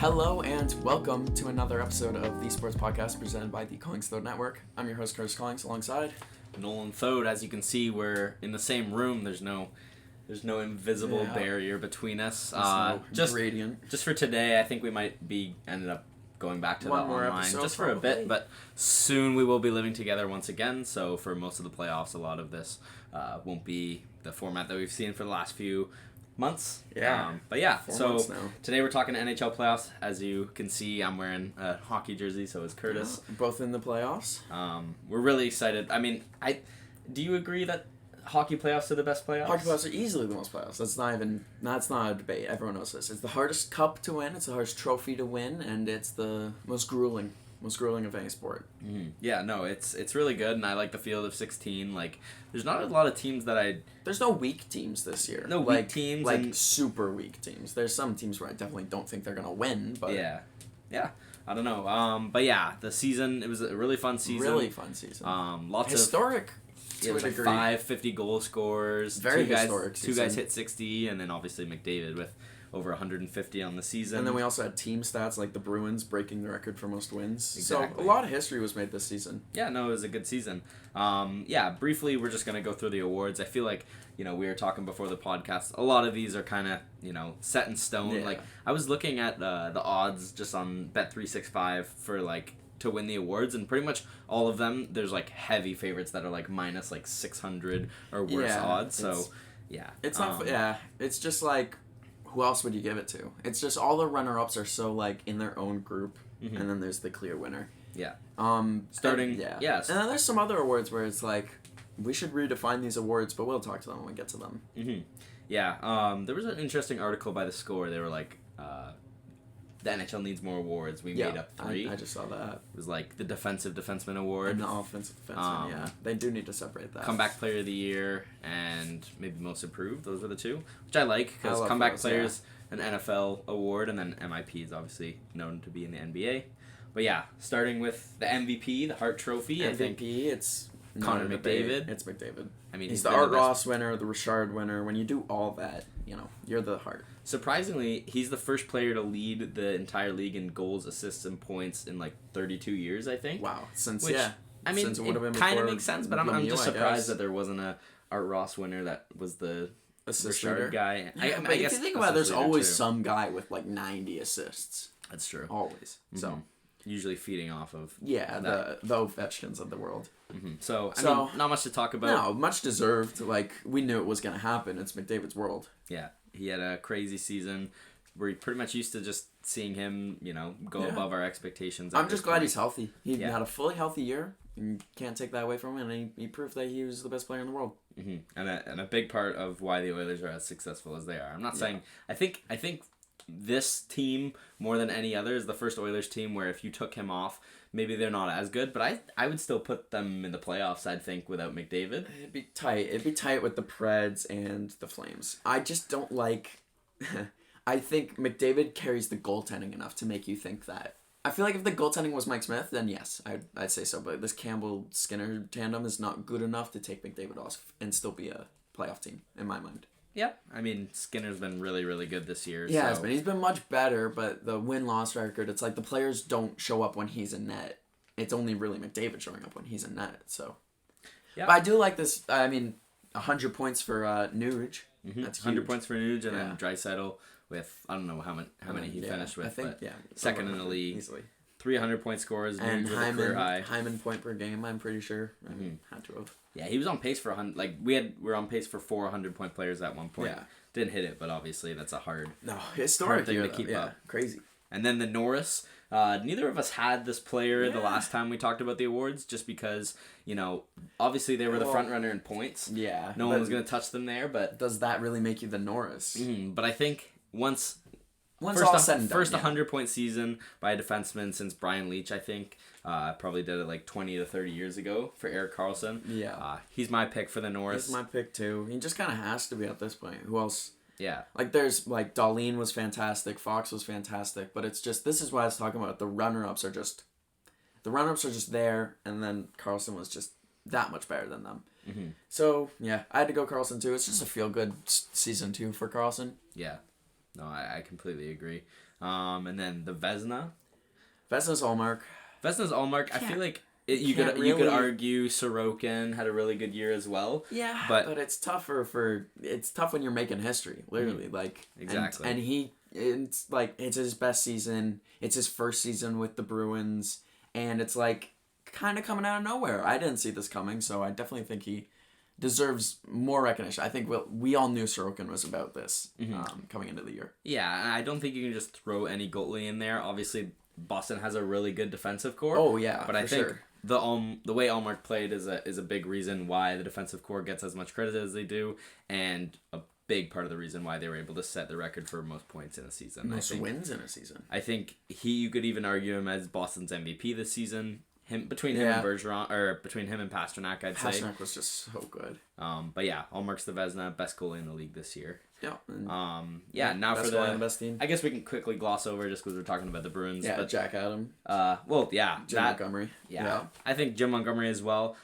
Hello and welcome to another episode of the Sports Podcast presented by the Collings Thode Network. I'm your host, Curtis Collings, alongside Nolan Thode. As you can see, we're in the same room. There's no invisible barrier between us. Just gradient. Just for today, I think we might be ended up going back to One the more online episode, just for probably. a bit, but soon we will be living together once again. So for most of the playoffs, a lot of this won't be the format that we've seen for the last few months. Yeah. But yeah, 4 so months now. today we're talking NHL playoffs. As you can see, I'm wearing a hockey jersey, so is Curtis. Yeah, both in the playoffs. We're really excited. I mean, do you agree that hockey playoffs are the best playoffs? Hockey playoffs are easily the most playoffs. That's not a debate. Everyone knows this. It's the hardest cup to win, it's the hardest trophy to win, and it's the most grueling of any sport. Mm-hmm. Yeah, no, it's really good, and I like the field of 16. Like, there's not a lot of teams that There's no weak teams this year. No weak teams. Like super weak teams. There's some teams where I definitely don't think they're going to win, but... Yeah. I don't know. But yeah, the season, it was a really fun season. Lots historic. It was like 5 50-goal scores. Very historic season. Two guys hit 60, and then obviously McDavid with over 150 on the season. And then we also had team stats like the Bruins breaking the record for most wins. Exactly. So a lot of history was made this season. Yeah, no, it was a good season. Briefly, we're just going to go through the awards. I feel like, we were talking before the podcast, a lot of these are kind of, set in stone. Yeah. Like, I was looking at the odds just on Bet365 for, to win the awards, and pretty much all of them, there's, heavy favorites that are, minus, 600 or worse odds. So, yeah. It's not... It's just, who else would you give it to? It's just all the runner-ups are so, in their own group, and then there's the clear winner. Yeah. And then there's some other awards where it's we should redefine these awards, but we'll talk to them when we get to them. Mm-hmm. Yeah. There was an interesting article by The Score. They were the NHL needs more awards. We made up 3. I just saw that. It was the Defensive Defenseman Award. And the Offensive Defenseman, They do need to separate that. Comeback Player of the Year and maybe Most Improved. Those were the 2, which I like, because Comeback Players, an NFL award, and then MIP is obviously known to be in the NBA. But yeah, starting with the MVP, the Hart Trophy. MVP, I think it's Connor McDavid. It's McDavid. I mean, he's the Art Ross winner, the Richard winner. When you do all that, you're the Hart. Surprisingly, he's the first player to lead the entire league in goals, assists, and points in 32 years, I think. Wow. Since it kind of makes sense, but I'm just surprised that there wasn't a Art Ross winner that was the assist Richard guy. Yeah, but if you think about it, there's always some guy with 90 assists. That's true. Always. Mm-hmm. So usually feeding off of the Ovechkins of the world. Mm-hmm. So I mean, not much to talk about. No, much deserved. We knew it was going to happen. It's McDavid's world. Yeah, he had a crazy season. We're pretty much used to just seeing him, go above our expectations. I'm just glad he's healthy. He had a fully healthy year. You can't take that away from him, and he proved that he was the best player in the world. Mm-hmm. And a big part of why the Oilers are as successful as they are. I'm not saying... I think this team, more than any other, is the first Oilers team where if you took him off, maybe they're not as good, but I would still put them in the playoffs, I think, without McDavid. It'd be tight. It'd be tight with the Preds and the Flames. I just don't like... I think McDavid carries the goaltending enough to make you think that. I feel like if the goaltending was Mike Smith, then yes, I'd say so. But this Campbell-Skinner tandem is not good enough to take McDavid off and still be a playoff team, in my mind. Yeah, I mean, Skinner's been really, really good this year. Yeah, he's been much better, but the win-loss record, it's the players don't show up when he's in net. It's only really McDavid showing up when he's in net, so. Yeah. But I do like this, 100 points for Nuge. Mm-hmm. That's 100 points for Nuge, and then Draisaitl with, I don't know how many he finished with, second in the league. Easily. 300-point scores, and with a career high. Hyman point per game, I'm pretty sure. I mean, had to have. Yeah, he was on pace for 100. We were on pace for 400-point players at one point. Yeah. Didn't hit it, but obviously that's a hard historic thing to keep up. Crazy. And then the Norris. Neither of us had this player the last time we talked about the awards, just because, obviously they were the front runner in points. Yeah. No one was going to touch them there, but... Does that really make you the Norris? Mm-hmm, but I think once all said and done, first 100-point season by a defenseman since Brian Leach, I think. Probably did it 20 to 30 years ago for Erik Karlsson. Yeah. He's my pick for the Norris. He's my pick too. He just kind of has to be at this point. Who else? Yeah. There's, Darlene was fantastic. Fox was fantastic. But it's just, this is what I was talking about. The runner-ups are just there. And then Karlsson was just that much better than them. Mm-hmm. So, yeah, I had to go Karlsson too. It's just a feel-good season 2 for Karlsson. Yeah. No, I completely agree. And then the Vezina. Vezna's Allmark. Vezna's Allmark. I feel like you could argue Sorokin had a really good year as well. Yeah, but it's tougher it's tough when you're making history, literally. Like exactly. And it's his best season. It's his first season with the Bruins, and it's like kind of coming out of nowhere. I didn't see this coming, so I definitely think he deserves more recognition. I think we all knew Sorokin was about this coming into the year. Yeah, I don't think you can just throw any goalie in there. Obviously, Boston has a really good defensive core. Oh yeah, but I think the way Allmark played is a big reason why the defensive core gets as much credit as they do, and a big part of the reason why they were able to set the record for most points in a season. Most wins in a season. I think you could even argue him as Boston's MVP this season. Between him and Bergeron, or between him and Pasternak, I'd say. Pasternak was just so good. But yeah, Allmark's the Vezina, best goalie in the league this year. Yeah. Now best for the best team. I guess we can quickly gloss over just because we're talking about the Bruins. Yeah, but, Jack Adam. Jim Montgomery. Yeah, I think Jim Montgomery as well.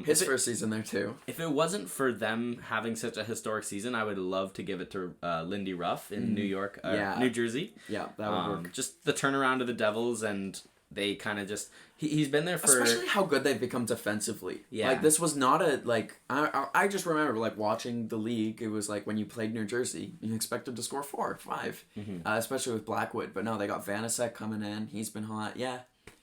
His first season there too. If it wasn't for them having such a historic season, I would love to give it to Lindy Ruff in New Jersey. Yeah, that would work. Just the turnaround of the Devils, and they kind of just he's been there for, especially how good they've become defensively. Yeah, like this was not I just remember like watching the league. It was like when you played New Jersey, you expected to score 4 or 5, especially with Blackwood. But no, they got Vanacek coming in. He's been hot. Yeah,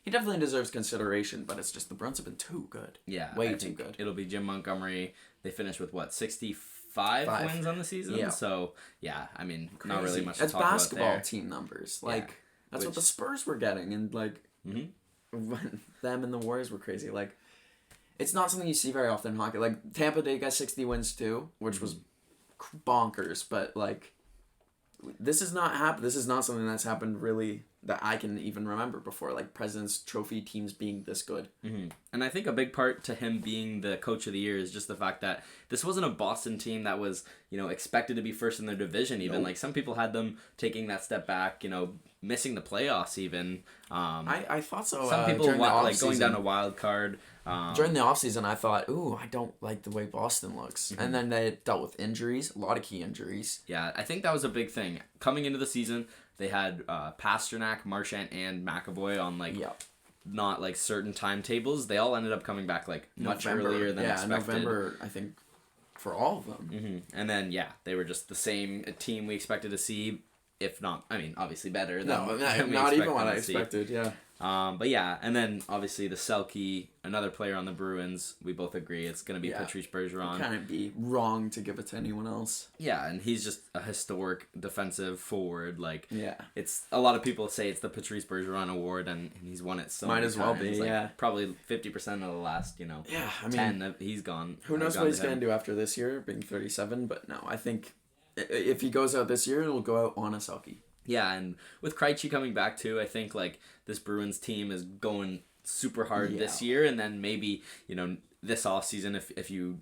he definitely deserves consideration. But it's just the Bruins have been too good. Yeah, way too good. It'll be Jim Montgomery. They finished with 65 wins on the season. Yeah. So yeah, I mean, crazy. Not really much to talk about there. It's basketball team numbers. Like that's what the Spurs were getting, and like. Them and the Warriors were crazy. Like, it's not something you see very often in hockey. Like, Tampa Bay got 60 wins too, which was bonkers. But like, this is not This is not something that's happened really that I can even remember before. Like President's Trophy teams being this good. And I think a big part to him being the coach of the year is just the fact that this wasn't a Boston team that was expected to be first in their division. Even like some people had them taking that step back. Missing the playoffs even. I thought so. Some people like going down a wild card. During the offseason, I thought, I don't like the way Boston looks. And then they dealt with injuries, a lot of key injuries. Yeah, I think that was a big thing. Coming into the season, they had Pasternak, Marchand, and McAvoy on not like certain timetables. They all ended up coming back much earlier than expected. November, I think, for all of them. And then, they were just the same team we expected to see. If not, I mean, obviously better. Not even what I expected, yeah. But yeah, and then obviously the Selke, another player on the Bruins, we both agree it's going to be Patrice Bergeron. It can't be wrong to give it to anyone else. Yeah, and he's just a historic defensive forward. It's a lot of people say it's the Patrice Bergeron award, and he's won it so many times. Might as well be, probably 50% of the last, 10 he's gone. Who knows what he's going to do after this year, being 37, but no, I think if he goes out this year, it'll go out on a Selke. Yeah, and with Krejci coming back too, I think this Bruins team is going super hard this year, and then maybe this offseason if you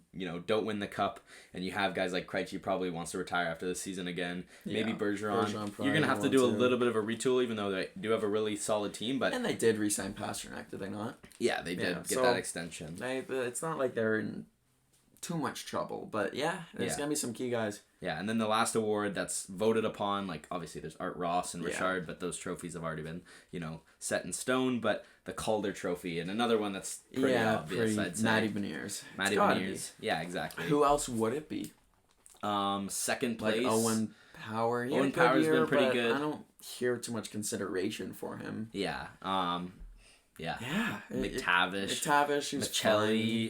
don't win the cup and you have guys like Krejci probably wants to retire after this season again. Maybe Bergeron you're gonna have to do a little bit of a retool, even though they do have a really solid team. But and they did re-sign Pasternak, did they not? Yeah, they did get that extension. It's not like they're in too much trouble, but there's gonna be some key guys. Yeah, and then the last award that's voted upon, obviously there's Art Ross and Richard, but those trophies have already been, set in stone. But the Calder Trophy, and another one that's pretty obvious, I'd say. Matty Beniers. Matty Beniers. Yeah, exactly. Who else would it be? Second place. Owen Power. Owen Power's been pretty good. I don't hear too much consideration for him. Yeah. Yeah. McTavish.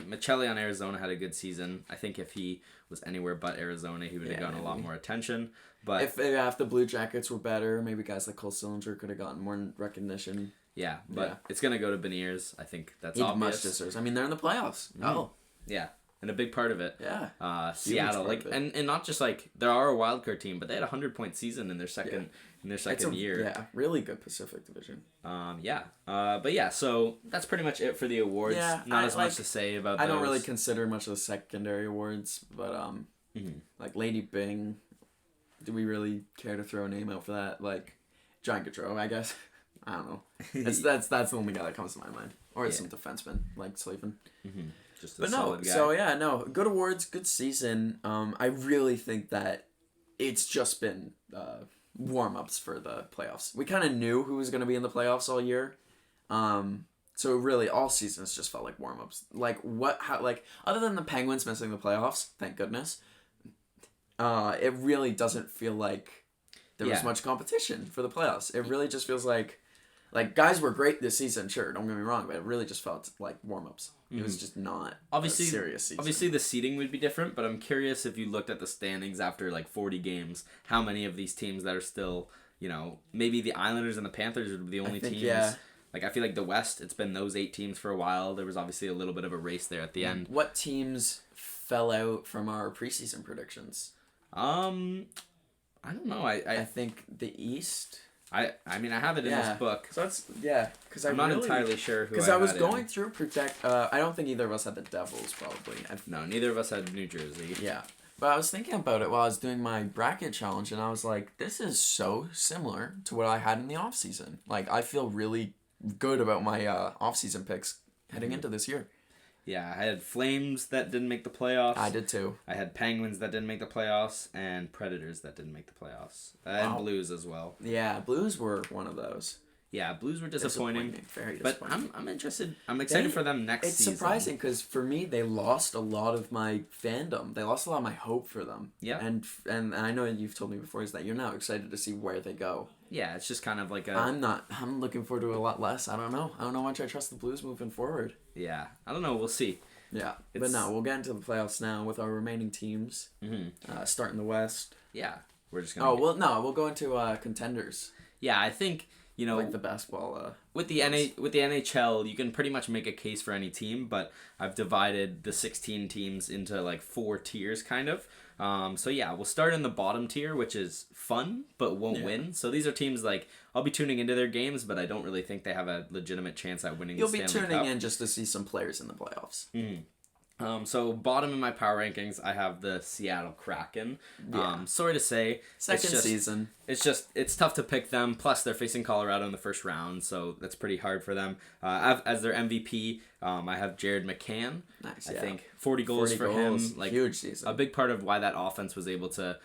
Michelli on Arizona had a good season. I think if he was anywhere but Arizona, he would have gotten a lot more attention. But if the Blue Jackets were better, maybe guys like Cole Sillinger could have gotten more recognition. Yeah, but it's going to go to Beniers. I think that's obvious. Much deserves. I mean, they're in the playoffs. Oh. Yeah. And a big part of it. Yeah. Seattle. And not just they are a wildcard team, but they had a 100-point season in their second year. Yeah, really good Pacific Division. But yeah, so that's pretty much it for the awards. Yeah, not as much to say about those. I don't really consider much of the secondary awards, but like Lady Byng, do we really care to throw a name out for that? Like John Gaudreau, I guess. I don't know. That's the only guy that comes to my mind. Or some defenseman like Slavin. Just a solid guy. So good awards, good season. I really think that it's just been warm-ups for the playoffs. We kind of knew who was going to be in the playoffs all year. So really all seasons just felt like warm-ups. Other than the Penguins missing the playoffs, thank goodness, it really doesn't feel like there was much competition for the playoffs. It really just feels like guys were great this season, sure, don't get me wrong, but it really just felt like warm-ups. It was just not a serious season. Obviously, the seeding would be different, but I'm curious if you looked at the standings after 40 games, how many of these teams that are still, maybe the Islanders and the Panthers would be the only teams. Yeah. I feel like the West, it's been those 8 teams for a while. There was obviously a little bit of a race there at the end. What teams fell out from our preseason predictions? I don't know. I think the East. I have it in this book. So because I'm not entirely sure who. Because I was going through I don't think either of us had the Devils probably. No, neither of us had New Jersey. Yeah, but I was thinking about it while I was doing my bracket challenge, and I was like, this is so similar to what I had in the off season. I feel really good about my off season picks heading into this year. Yeah, I had Flames that didn't make the playoffs. I did too. I had Penguins that didn't make the playoffs, and Predators that didn't make the playoffs. And Blues as well. Yeah, Blues were one of those. Yeah, Blues were disappointing. Very disappointing. But I'm interested. I'm excited for them next season. It's surprising because for me, they lost a lot of my fandom. They lost a lot of my hope for them. Yeah. And I know you've told me before is that you're now excited to see where they go. Yeah, it's just kind of like a... I'm looking forward to a lot less. I don't know how much I trust the Blues moving forward. Yeah, I don't know. We'll see. Yeah, but no, we'll get into the playoffs now with our remaining teams. Starting the West. Yeah, we're just gonna... we'll go into contenders. Yeah, I think... like the basketball. With the NHL, you can pretty much make a case for any team, but I've divided the 16 teams into 4 tiers, kind of. So yeah, we'll start in the bottom tier, which is fun but won't win. So these are teams I'll be tuning into their games, but I don't really think they have a legitimate chance at winning. You'll be tuning in just to see some players in the playoffs. So bottom in my power rankings, I have the Seattle Kraken. Sorry to say, second season. It's tough to pick them. Plus, they're facing Colorado in the first round, so that's pretty hard for them. As their MVP, I have Jared McCann. Nice. I think 40 goals for him. Huge season. A big part of why that offense was able to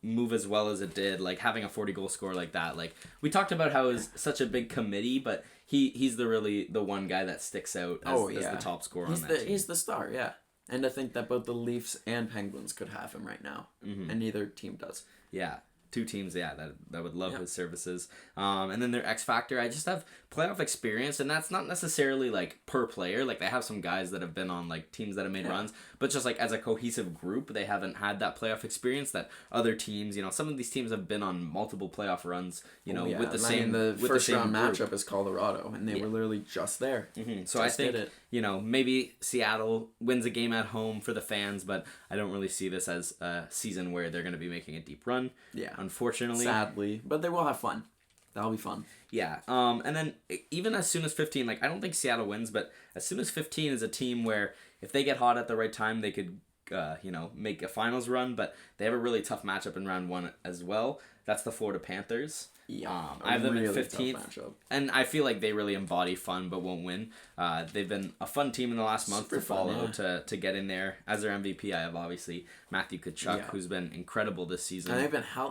move as well as it did. Having a 40 goal score like that. We talked about how it was such a big committee, but he's the one guy that sticks out as the top scorer on that team. He's the star, yeah. And I think that both the Leafs and Penguins could have him right now, and neither team does. Yeah, 2 teams, that would love his services. And then their X Factor, I just have playoff experience, and that's not necessarily per player. They have some guys that have been on teams that have made runs, but just as a cohesive group, they haven't had that playoff experience that other teams. Some of these teams have been on multiple playoff runs. With the same. The first round group. Matchup is Colorado, and they were literally just there. So I think maybe Seattle wins a game at home for the fans, but I don't really see this as a season where they're going to be making a deep run. Yeah, unfortunately, sadly, but they will have fun. That'll be fun. Yeah. And then even as soon as 15, I don't think Seattle wins, but as soon as 15 is a team where if they get hot at the right time, they could, make a finals run, but they have a really tough matchup in round 1 as well. That's the Florida Panthers. Yeah, I have them in 15th, and I feel like they really embody fun but won't win. They've been a fun team in the last month to follow to get in there. As their MVP, I have obviously Matthew Tkachuk, who's been incredible this season. And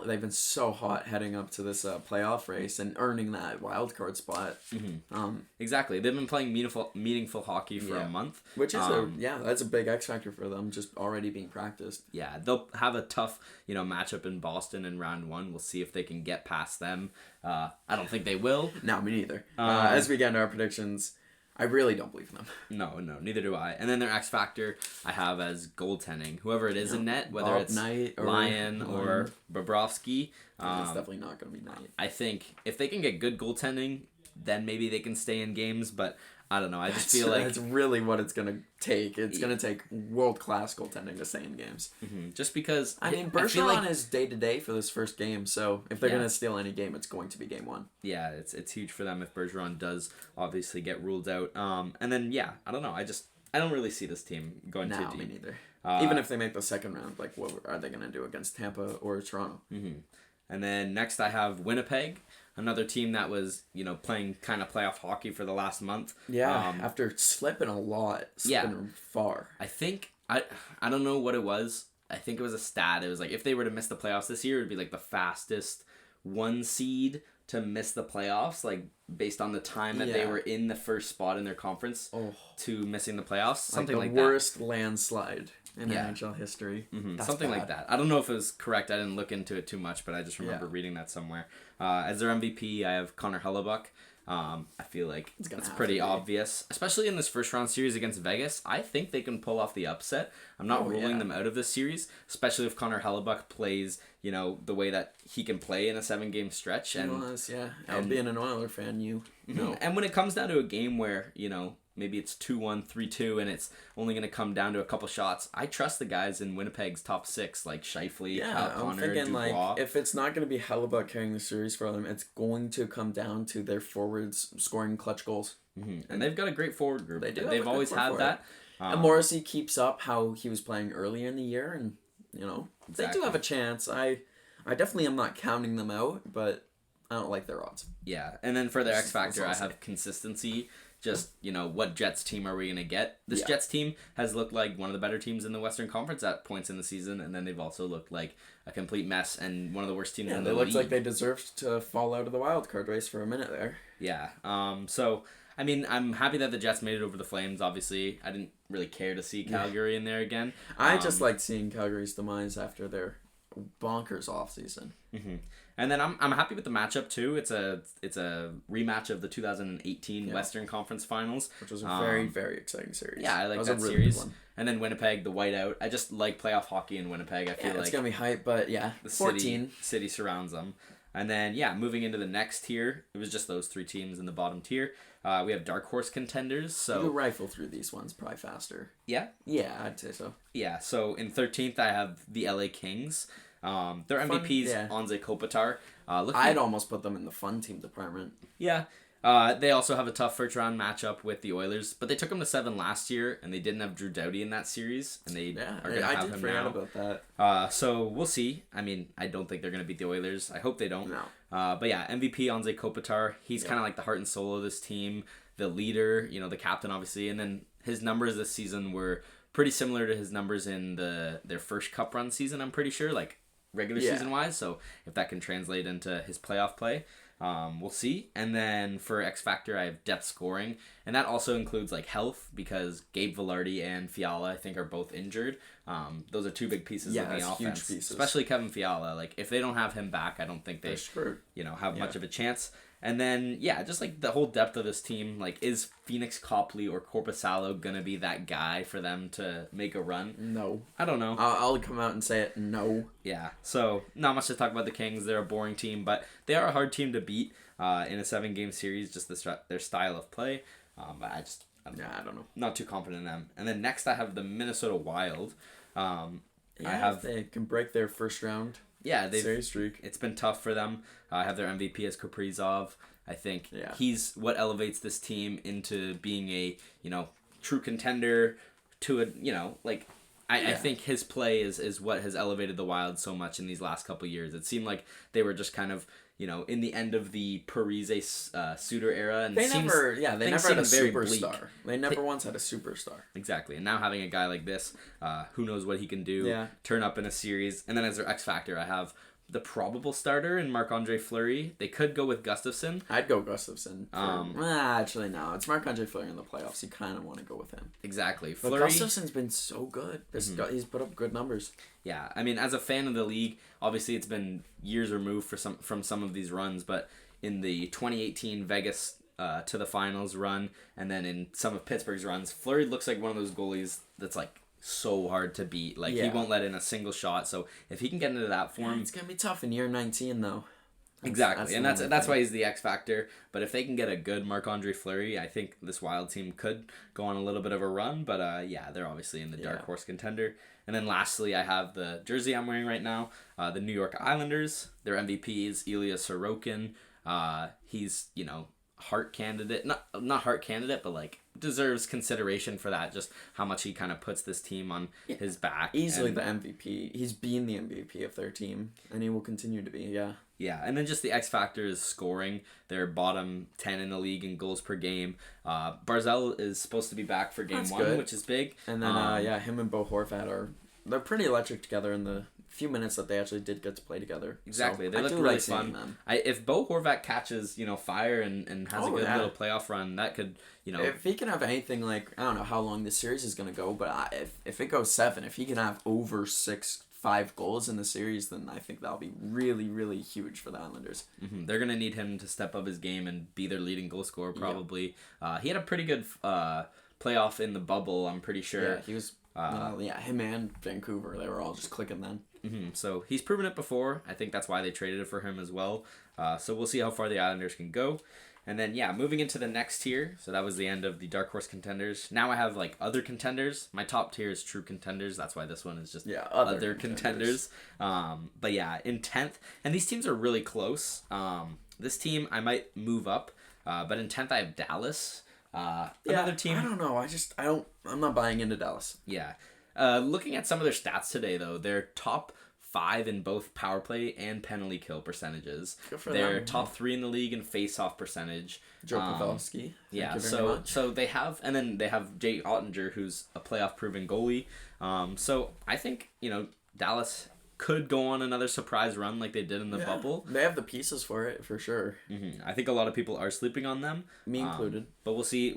they've been so hot heading up to this playoff race and earning that wild card spot. Exactly, they've been playing meaningful hockey for a month, which is that's a big X factor for them, just already being practiced. Yeah, they'll have a tough matchup in Boston in round 1. We'll see if they can get past them. I don't think they will. No, me neither. As we get into our predictions, I really don't believe in them. No, neither do I. And then their X Factor I have as goaltending. Whoever it is in net, whether Bob it's Knight Lyon or Bobrovsky. It's definitely not going to be Knight. I think if they can get good goaltending, then maybe they can stay in games, but I don't know. I just feel like... That's really what it's going to take. It's going to take world-class goaltending to stay in games. Just because... Bergeron is day-to-day for this first game, so if they're going to steal any game, it's going to be game 1. Yeah, it's huge for them if Bergeron does obviously get ruled out. And then, I don't know. I don't really see this team going too deep. No, me neither. Even if they make the second round, what are they going to do against Tampa or Toronto? And then next I have Winnipeg. Another team that was, playing kind of playoff hockey for the last month. Yeah, after slipping a lot, far. I think, I don't know what it was. I think it was a stat. It was if they were to miss the playoffs this year, it would be the fastest one seed to miss the playoffs, like based on the time that they were in the first spot in their conference to missing the playoffs. Something like that. The worst landslide in NHL history. Something like that. I don't know if it was correct. I didn't look into it too much, but I just remember reading that somewhere. As their MVP, I have Connor Hellebuck. I feel like it's pretty obvious, especially in this first round series against Vegas. I think they can pull off the upset. I'm not ruling them out of this series, especially if Connor Hellebuck plays, the way that he can play in a 7-game stretch. And being an Oiler fan, you know. And when it comes down to a game where, maybe it's 2-1, 3-2, and it's only going to come down to a couple shots, I trust the guys in Winnipeg's top 6, like Scheifele, Connor, I'm thinking, Dubois. if it's not going to be Hellebuck carrying the series for them, it's going to come down to their forwards scoring clutch goals. And they've got a great forward group. They do. They've always had that. And Morrissey keeps up how he was playing earlier in the year, and, they do have a chance. I definitely am not counting them out, but I don't like their odds. Yeah, and then for their X Factor, I have consistency. Just, what Jets team are we going to get? This Jets team has looked like one of the better teams in the Western Conference at points in the season, and then they've also looked like a complete mess and one of the worst teams in the league. They looked like they deserved to fall out of the wild card race for a minute there. Yeah. So, I mean, I'm happy that the Jets made it over the Flames, obviously. I didn't really care to see Calgary in there again. I just liked seeing Calgary's demise after their bonkers offseason. And then I'm happy with the matchup too. It's a rematch of the 2018 Western Conference Finals, which was a very, very exciting series. Yeah, I like that really series. And then Winnipeg, the whiteout. I just like playoff hockey in Winnipeg. I feel like it's gonna be hype, but the 14 city surrounds them. And then moving into the next tier, it was just those 3 teams in the bottom tier. We have dark horse contenders. So you rifle through these ones probably faster. Yeah, I'd say so. Yeah, so in 13th I have the LA Kings. Their MVP's Anze Kopitar. I'd almost put them in the fun team department. Yeah. They also have a tough first round matchup with the Oilers, but they took them to 7 last year, and they didn't have Drew Doughty in that series, and they are going to have him now. About that. So we'll see. I mean, I don't think they're going to beat the Oilers. I hope they don't. No. But yeah, MVP Anze Kopitar. He's kind of like the heart and soul of this team, the leader, the captain, obviously, and then his numbers this season were pretty similar to his numbers in their first cup run season, I'm pretty sure, like regular season wise. So if that can translate into his playoff play, we'll see. And then for X Factor, I have depth scoring, and that also includes like health, because Gabe Vilardi and Fiala I think are both injured. Those are 2 big pieces of the offense, huge pieces. Especially Kevin Fiala. Like if they don't have him back, I don't think they have much of a chance. And then, just like the whole depth of this team, like is Phoenix Copley or Korpisalo going to be that guy for them to make a run? No. I don't know. I'll come out and say it, no. Yeah, so not much to talk about the Kings. They're a boring team, but they are a hard team to beat in a 7-game series, just their style of play. But I don't know. Not too confident in them. And then next I have the Minnesota Wild. They can break their first round. Yeah, series streak. It's been tough for them. I have their MVP as Kaprizov. I think he's what elevates this team into being a true contender to a I think his play is what has elevated the Wild so much in these last couple of years. It seemed like they were just kind of in the end of the Parise Suter era, and they never had a superstar. They never once had a superstar. Exactly, and now having a guy like this, who knows what he can do, turn up in a series. And then as their X Factor, I have the probable starter in Marc-Andre Fleury. They could go with Gustafsson. I'd go Gustafsson. Actually, no. It's Marc-Andre Fleury in the playoffs. You kind of want to go with him. Exactly. But Gustafsson's been so good. He's put up good numbers. Yeah, I mean, as a fan of the league, obviously it's been years removed from some of these runs, but in the 2018 Vegas to the finals run, and then in some of Pittsburgh's runs, Fleury looks like one of those goalies that's like so hard to beat. Like he won't let in a single shot. So if he can get into that form, it's gonna be tough in year 19 though. Exactly, and that's why he's the X Factor. But if they can get a good Marc-Andre Fleury, I think this Wild team could go on a little bit of a run. But they're obviously in the dark horse contender. And then lastly, I have the jersey I'm wearing right now, the New York Islanders. Their MVP is Ilya Sorokin. He's heart candidate, not heart candidate, but like deserves consideration for that. Just how much he kind of puts this team on his back. Easily the MVP. He's been the MVP of their team, and he will continue to be. Yeah. Yeah, and then just the X Factor is scoring. They're bottom 10 in the league in goals per game. Barzal is supposed to be back for game 1, which is big. And then him and Bo Horvat they're pretty electric together in the few minutes that they actually did get to play together. Exactly, So they looked really fun. If Bo Horvat catches fire and has a good little playoff run, that could if he can have anything like I don't know how long this series is gonna go, but if it goes 7, if he can have over 5 goals in the series, then I think that'll be really, really huge for the Islanders. Mm-hmm. They're gonna need him to step up his game and be their leading goal scorer probably. Yeah. He had a pretty good playoff in the bubble. I'm pretty sure. Yeah, he was. Him and Vancouver, they were all just clicking then. Mm-hmm. So he's proven it before. I think that's why they traded it for him as well. So we'll see how far the Islanders can go. And then, moving into the next tier. So that was the end of the Dark Horse contenders. Now I have, other contenders. My top tier is true contenders. That's why this one is just other contenders. But in 10th. And these teams are really close. This team, I might move up. But in 10th, I have Dallas. Another team. I don't know. I'm not buying into Dallas. Yeah. Looking at some of their stats today, though, they're top 5 in both power play and penalty kill percentages. They're top 3 in the league in face-off percentage. Joe Pavelski. So they have, and then they have Jay Ottinger, who's a playoff-proven goalie. So I think Dallas could go on another surprise run like they did in the bubble. They have the pieces for it for sure. Mm-hmm. I think a lot of people are sleeping on them, me included. But we'll see.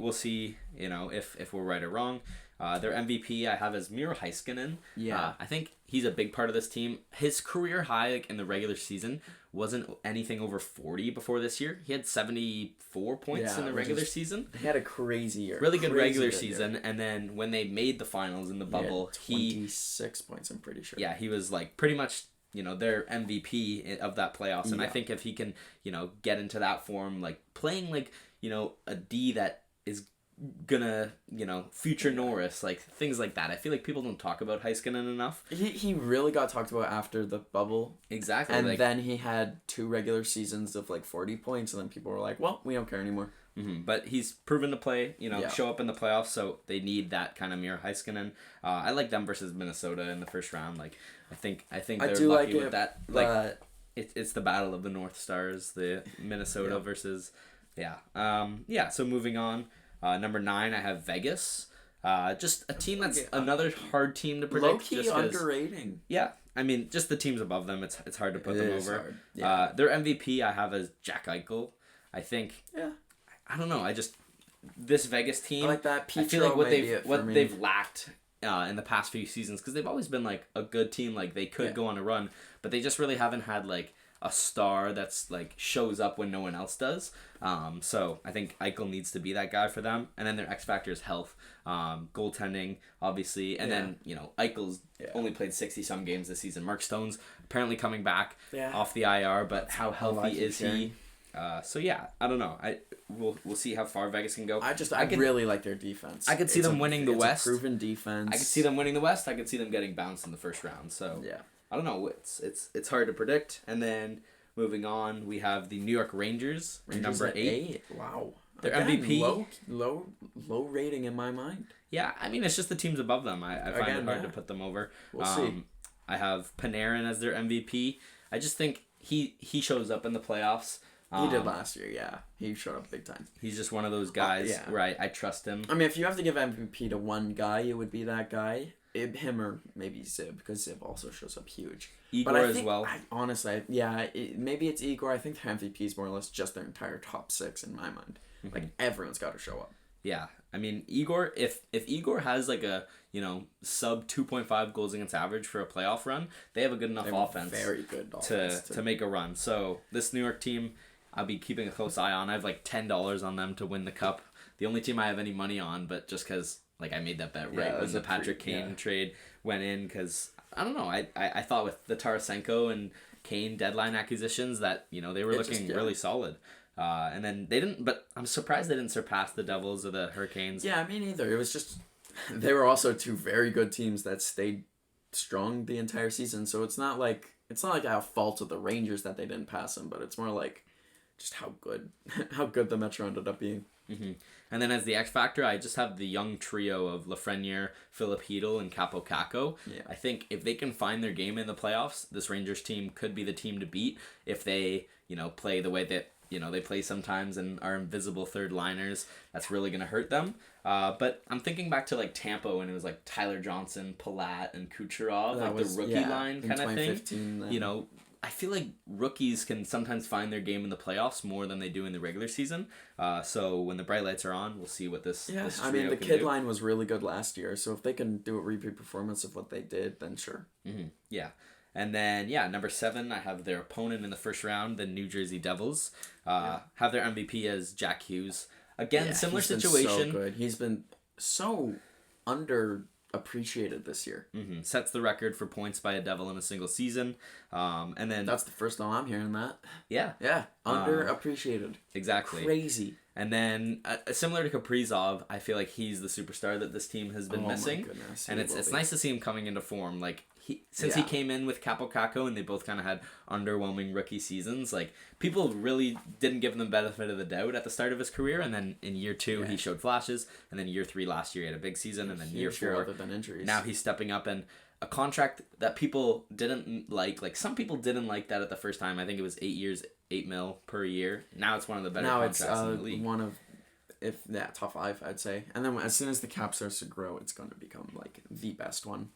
If we're right or wrong. Their MVP I have is Miro Heiskanen. Yeah. I think he's a big part of this team. His career high in the regular season wasn't anything over 40 before this year. He had 74 points in the regular season. He had a crazy year. Really good regular season. And then when they made the finals in the bubble, he 26 points, I'm pretty sure. Yeah, he was pretty much their MVP of that playoffs. And I think if he can, get into that form, playing a D that is gonna future Norris, things like that. I feel like people don't talk about Heiskanen enough. He really got talked about after the bubble. Exactly. And then he had 2 regular seasons of 40 points, and then people were like, well, we don't care anymore. Mm-hmm. But he's proven to play, show up in the playoffs, so they need that kind of Miro Heiskanen. I like them versus Minnesota in the first round. I think they're lucky with that. It's the battle of the North Stars, the Minnesota versus so moving on. Number 9, I have Vegas. Just a team that's another hard team to predict. Low-key underrating. Yeah, I mean, just the teams above them, it's hard to put them over. Hard. Yeah. Their MVP I have as Jack Eichel. I think. Yeah. I don't know. This Vegas team. I like that. I feel like what they've lacked in the past few seasons, because they've always been a good team. They could go on a run, but they just really haven't had a star that's shows up when no one else does. So I think Eichel needs to be that guy for them. And then their X factor is health, goaltending, obviously. And then Eichel's only played 60 some games this season. Mark Stone's apparently coming back off the IR, but how healthy is he? I don't know. We'll see how far Vegas can go. I really like their defense. I could see them winning the West. A proven defense. I could see them winning the West. I could see them getting bounced in the first round. So I don't know. It's hard to predict. And then moving on, we have the New York Rangers number 8. Wow. Their MVP. Low rating in my mind. Yeah, I mean, it's just the teams above them. I find it hard to put them over. We'll see. I have Panarin as their MVP. I just think he shows up in the playoffs. He did last year, yeah. He showed up big time. He's just one of those guys where I trust him. I mean, if you have to give MVP to one guy, it would be that guy. Him or maybe Zib, because Zib also shows up huge. Igor as well. Honestly, maybe it's Igor. I think their MVP is more or less just their entire top 6 in my mind. Mm-hmm. Everyone's got to show up. Yeah, I mean, Igor. If Igor has a sub 2.5 goals against average for a playoff run, they have a good enough offense. Very good offense to make a run. So this New York team, I'll be keeping a close eye on. I have $10 on them to win the cup. The only team I have any money on, but just because I made that bet when the Patrick Kane trade went in, because I don't know. I thought with the Tarasenko and Kane deadline acquisitions that they were looking really solid. And then they didn't, but I'm surprised they didn't surpass the Devils or the Hurricanes. Yeah, me neither. It was just they were also 2 very good teams that stayed strong the entire season. So it's not like a fault of the Rangers that they didn't pass them, but it's more just how good the Metro ended up being. Mm-hmm. And then as the X Factor, I just have the young trio of Lafreniere, Philip Hedl, and Capo Caco. Yeah. I think if they can find their game in the playoffs, this Rangers team could be the team to beat if they, play the way that they play sometimes and are invisible third liners. That's really going to hurt them. But I'm thinking back to like Tampa when it was like Tyler Johnson, Palat, and Kucherov, That like was, the rookie line kind of thing. Then. I feel like rookies can sometimes find their game in the playoffs more than they do in the regular season. So when the bright lights are on, we'll see what this trio the can kid do. line was really good last year, so if they can do a repeat performance of what they did, then sure. Mm-hmm. Yeah. And then, number 7, I have their opponent in the first round, the New Jersey Devils. Have their MVP as Jack Hughes. Again, similar situation. He's been so good. He's been so underappreciated this year. Mm-hmm. Sets the record for points by a Devil in a single season. And then that's the first time I'm hearing that. Yeah. Yeah. Underappreciated. Exactly. Crazy. And then, similar to Kaprizov, I feel like he's the superstar that this team has been missing. My goodness, and it's nice to see him coming into form. Like, he came in with Capo Caco and they both kind of had underwhelming rookie seasons, like, people really didn't give him the benefit of the doubt at the start of his career. And then in year 2, he showed flashes. And then year 3 last year, he had a big season. And then year 4, other than injuries. Now he's stepping up, and a contract that people didn't like some people didn't like that at the first time. I think it was 8 years, $8 million per year. Now it's one of the better contracts in the league. One of, top 5, I'd say. And then as soon as the cap starts to grow, it's going to become like the best one.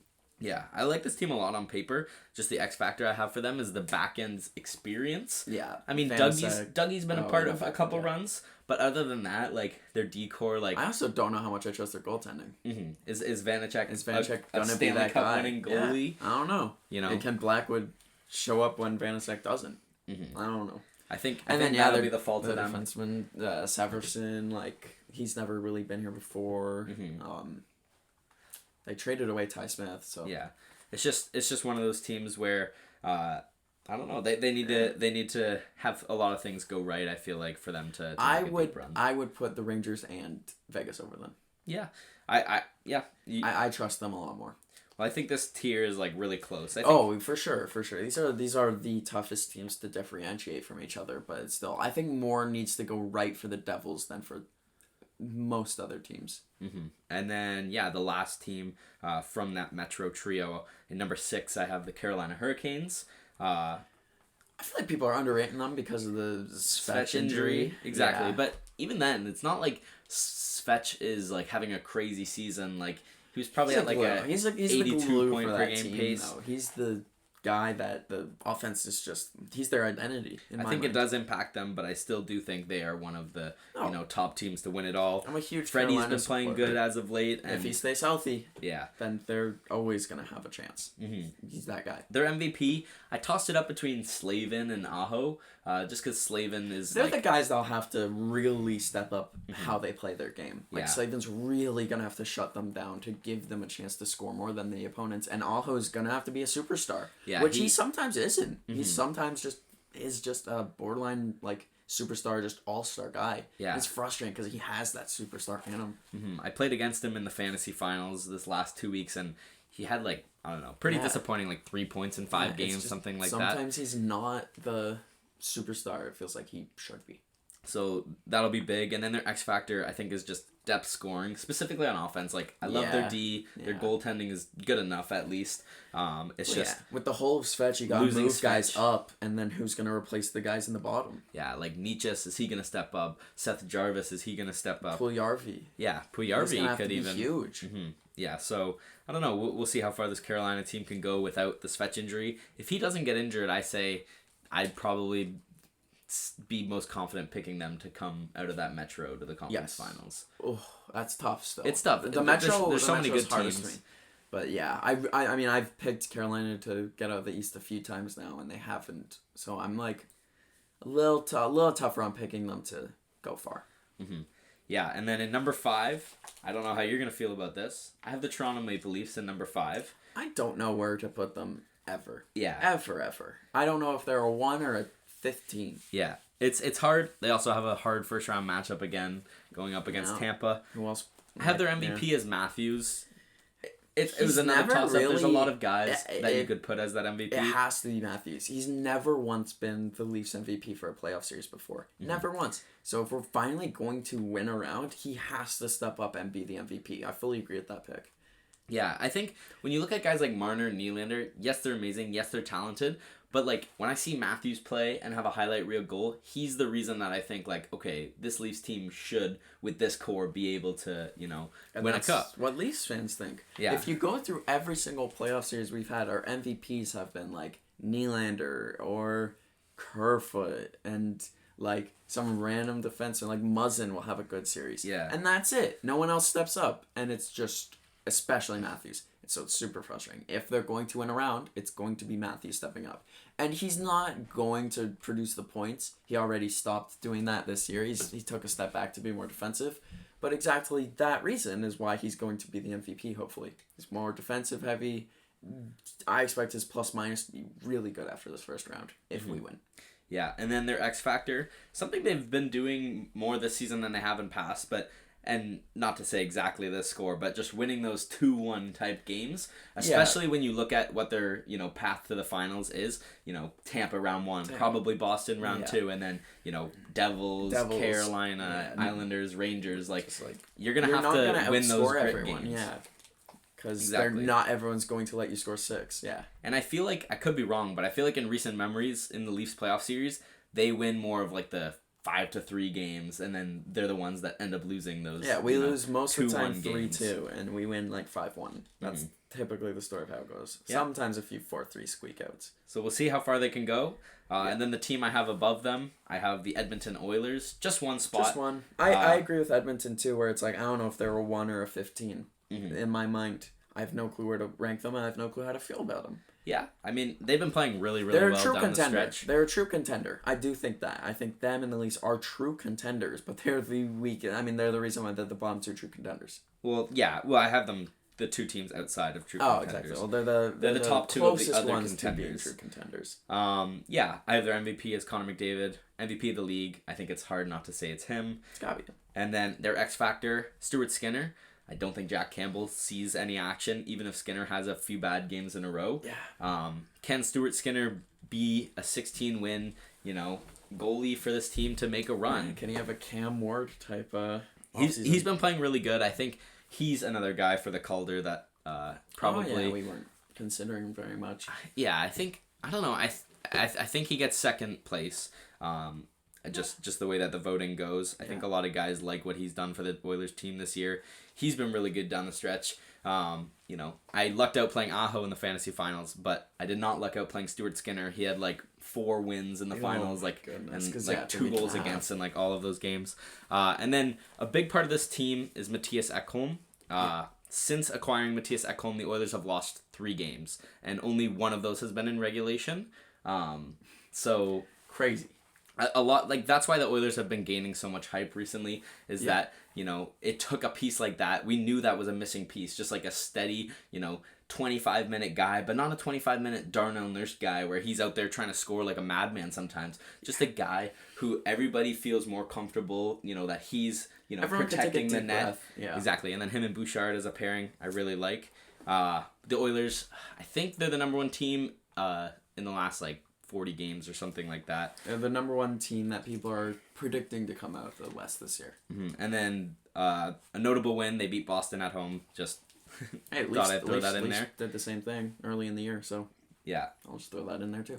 Yeah, I like this team a lot on paper. Just the X factor I have for them is the back end's experience. Yeah. I mean, Dougie's been a part of a couple runs, but other than that, like, their decor, like, I also don't know how much I trust their goaltending. Mm-hmm. Is Vanacek gonna be that guy? Winning goalie? Yeah. I don't know. And can Blackwood show up when Vanacek doesn't? Mm-hmm. I don't know. I think that'll be the fault of them. Defenseman, Severson, like, he's never really been here before. Mm-hmm. They traded away Ty Smith, so yeah, it's just one of those teams where I don't know, they need to have a lot of things go right. I feel like for them to make a deep run. I would put the Rangers and Vegas over them. Yeah, I trust them a lot more. Well, I think this tier is like really close. For sure. These are the toughest teams to differentiate from each other, but still, I think more needs to go right for the Devils than for most other teams. Mm-hmm. And then the last team from that Metro trio in number 6, I have the Carolina Hurricanes. I feel like people are underrating them because of the Svetch injury. Exactly, yeah. But even then, it's not like Svetch is like having a crazy season. Like, he was probably at like he's 82 point per game team, pace. Though. He's the guy that the offense is just, he's their identity. I think it does impact them, but I still do think they are one of the top teams to win it all. I'm a huge Freddie's Carolina been playing supporter. good as of late, and if he stays healthy, yeah, then they're always gonna have a chance. Mm-hmm. He's that guy. Their MVP, I tossed it up between Slavin and Aho, just because Slavin is they're the guys that'll have to really step up Mm-hmm. how they play their game. Like, Slavin's really gonna have to shut them down to give them a chance to score more than the opponents, and Aho's gonna have to be a superstar. Yeah, which he sometimes isn't. Mm-hmm. He sometimes is just a borderline like superstar, just all-star guy. Yeah, it's frustrating because he has that superstar in him. Mm-hmm. I played against him in the fantasy finals this last 2 weeks, and he had like, I don't know, pretty disappointing, like 3 points in 5 games, something like that. Sometimes he's not the superstar it feels like he should be. So that'll be big. And then their X factor, I think, is just depth scoring, specifically on offense. Like, I love their D. Their goaltending is good enough, at least. It's just with the whole Svetch, you got to move guys up, and then who's going to replace the guys in the bottom? Yeah, like Nietzsche's, is he going to step up? Seth Jarvis, is he going to step up? Puljujarvi. Yeah, Puljujarvi could even be huge. Mm-hmm. Yeah, so I don't know. We'll see how far this Carolina team can go without the Svetch injury. If he doesn't get injured, I say I'd probably be most confident picking them to come out of that Metro to the conference finals. Oh, that's tough still. It's tough. The Metro, there's so many good teams. But yeah, I mean, I've picked Carolina to get out of the East a few times now, and they haven't. So I'm like a little tougher on picking them to go far. Mm-hmm. Yeah, and then in number 5, I don't know how you're going to feel about this. I have the Toronto Maple Leafs in number 5. I don't know where to put them ever. Yeah. Ever. I don't know if they're a 1 or a 15. Yeah. It's hard. They also have a hard first round matchup again, going up against Tampa. Who else? I have their MVP as Matthews. It was another toss-up. There's a lot of guys that you could put as that MVP. It has to be Matthews. He's never once been the Leafs MVP for a playoff series before. Mm-hmm. Never once. So if we're finally going to win a round, he has to step up and be the MVP. I fully agree with that pick. Yeah, I think when you look at guys like Marner and Nylander, yes, they're amazing. Yes, they're talented. But, like, when I see Matthews play and have a highlight reel goal, he's the reason that I think, like, okay, this Leafs team should, with this core, be able to, win a cup. What Leafs fans think. Yeah. If you go through every single playoff series we've had, our MVPs have been, like, Nylander or Kerfoot and, like, some random defenseman, like Muzzin will have a good series. Yeah. And that's it. No one else steps up. And it's just, especially Matthews. So it's super frustrating. If they're going to win a round, it's going to be Matthews stepping up. And he's not going to produce the points. He already stopped doing that this year. He took a step back to be more defensive. But exactly that reason is why he's going to be the MVP, hopefully. He's more defensive heavy. I expect his plus-minus to be really good after this first round, if we win. Yeah, and then their X Factor, something they've been doing more this season than they have in past, and not to say exactly this score, but just winning those 2-1 type games, especially when you look at what their, path to the finals is, Tampa round 1, probably Boston round 2, and then, Devils, Carolina, Islanders, Rangers, you're going to have to win those grit games. Yeah. Because not everyone's going to let you score 6. Yeah. And I feel like, I could be wrong, but I feel like in recent memories in the Leafs playoff series, they win more of like the 5-3 games, and then they're the ones that end up losing those. Yeah, we lose most of the time 3-2, and we win like 5-1. That's typically the story of how it goes. Yeah. Sometimes a few 4-3 squeak outs. So we'll see how far they can go. And then the team I have above them, I have the Edmonton Oilers. Just one spot. Just one. I agree with Edmonton too, where it's like, I don't know if they're a 1 or a 15 in my mind. I have no clue where to rank them, and I have no clue how to feel about them. Yeah, I mean, they've been playing really, really well down the stretch. They're a true contender. I do think that. I think them and the Leafs are true contenders, but they're the weak. I mean, they're the reason why they're the bottom 2 true contenders. Well, yeah. Well, I have them, the 2 teams outside of true contenders. Oh, exactly. Well, they're the top 2 of the other ones contenders. To being true contenders. Yeah, I have their MVP as Connor McDavid, MVP of the league. I think it's hard not to say it's him. It's gotta be. And then their X Factor, Stuart Skinner. I don't think Jack Campbell sees any action, even if Skinner has a few bad games in a row. Yeah. Can Stuart Skinner be a 16-win, goalie for this team to make a run? Yeah, can he have a Cam Ward type? He's been playing really good. I think he's another guy for the Calder that probably. Oh, yeah, we weren't considering him very much. Yeah, I don't know. I think he gets second place. Just the way that the voting goes. I think a lot of guys like what he's done for the Oilers team this year. He's been really good down the stretch. I lucked out playing Aho in the fantasy finals, but I did not luck out playing Stuart Skinner. He had like 4 wins in the finals, and like 2 goals against in like all of those games. And then a big part of this team is Matthias Ekholm. Since acquiring Matthias Ekholm, the Oilers have lost 3 games, and only one of those has been in regulation. So crazy. A lot, like, that's why the Oilers have been gaining so much hype recently, is that, it took a piece like that. We knew that was a missing piece, just like a steady, 25-minute guy, but not a 25-minute Darnell Nurse guy where he's out there trying to score like a madman sometimes. Just a guy who everybody feels more comfortable, that he's, protecting the net. Yeah. Exactly. And then him and Bouchard as a pairing, I really like. The Oilers, I think they're the number 1 team in the last, 40 games or something like that. They're the number 1 team that people are predicting to come out of the West this year. And then a notable win, they beat Boston at home. Just hey, thought I'd throw that in there. Did the same thing early in the year, so yeah, I'll just throw that in there too.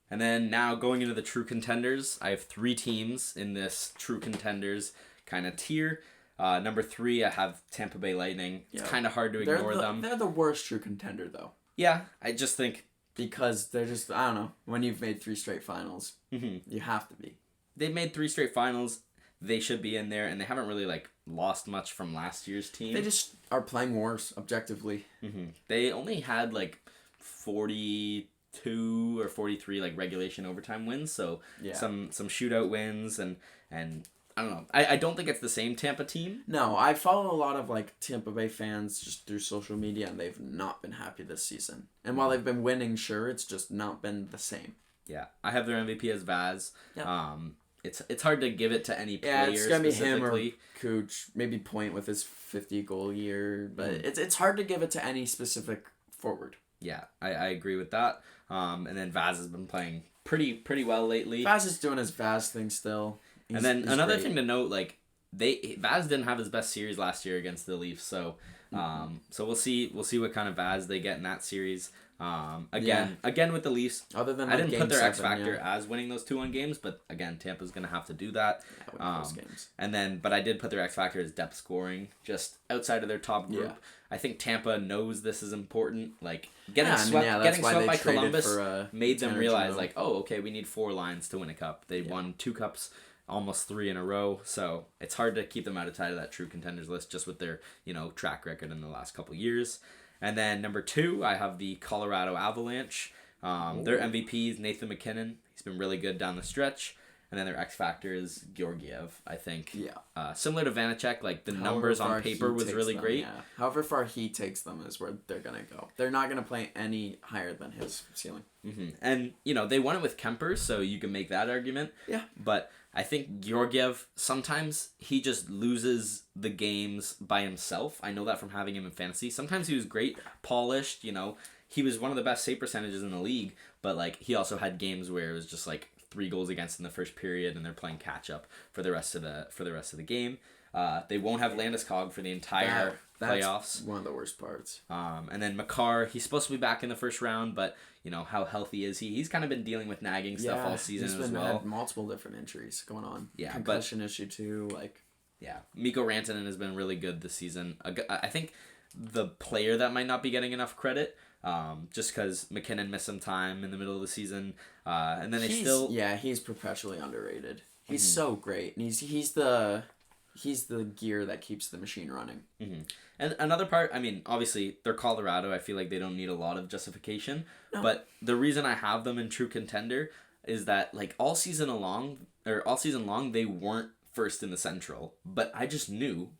And then now going into the true contenders, I have 3 teams in this true contenders kind of tier. Number 3, I have Tampa Bay Lightning. It's kind of hard to ignore them. They're the worst true contender, though. Yeah, I just think... Because they're just, I don't know, when you've made 3 straight finals, you have to be. They've made 3 straight finals. They should be in there, and they haven't really, lost much from last year's team. They just are playing worse, objectively. They only had, 42 or 43, regulation overtime wins, so some shootout wins, and I don't know. I don't think it's the same Tampa team. No, I follow a lot of Tampa Bay fans just through social media, and they've not been happy this season. And while they've been winning, sure, it's just not been the same. Yeah, I have their MVP as Vaz. Yeah. It's hard to give it to any player. Yeah, it's gonna be him or Cooch. Maybe Point with his 50-goal year, but it's hard to give it to any specific forward. Yeah, I agree with that. And then Vaz has been playing pretty well lately. Vaz is doing his Vaz thing still. He's another thing to note, Vaz didn't have his best series last year against the Leafs, so So we'll see what kind of ads they get in that series. Again with the Leafs. Other than I didn't put their X 7, factor as winning those 2-1 games, but again, Tampa's gonna have to do that. Those games. But I did put their X factor as depth scoring, just outside of their top group. Yeah. I think Tampa knows this is important. Like getting that's swept why they by traded Columbus for, made them Tanner realize Jeannot. like, oh, okay, we need 4 lines to win a cup. They won 2 cups, almost 3 in a row. So it's hard to keep them outside of that true contenders list just with their track record in the last couple years. And then number 2, I have the Colorado Avalanche. Their MVP is Nathan McKinnon. He's been really good down the stretch. And then their X factor is Georgiev, I think. Yeah. Similar to Vanacek, like the numbers on paper was really great. Yeah. However far he takes them is where they're going to go. They're not going to play any higher than his ceiling. Mm-hmm. And, they won it with Kemper, so you can make that argument. Yeah. But I think Georgiev, sometimes he just loses the games by himself. I know that from having him in fantasy. Sometimes he was great, polished, He was one of the best save percentages in the league, but, like, he also had games where it was just, like, 3 goals against in the first period, and they're playing catch up for the rest of the game. They won't have Landeskog for the entire playoffs. One of the worst parts. And then Makar, he's supposed to be back in the first round, but how healthy is he? He's kind of been dealing with nagging stuff all season as well. Had multiple different injuries going on. Yeah, concussion issue too. Yeah, Mikko Rantanen has been really good this season. I think the player that might not be getting enough credit. Just because McKinnon missed some time in the middle of the season, and then he's perpetually underrated. He's so great, and he's the gear that keeps the machine running. Mm-hmm. And another part, I mean, obviously they're Colorado. I feel like they don't need a lot of justification, but the reason I have them in true contender is that like all season long they weren't first in the Central, but I just knew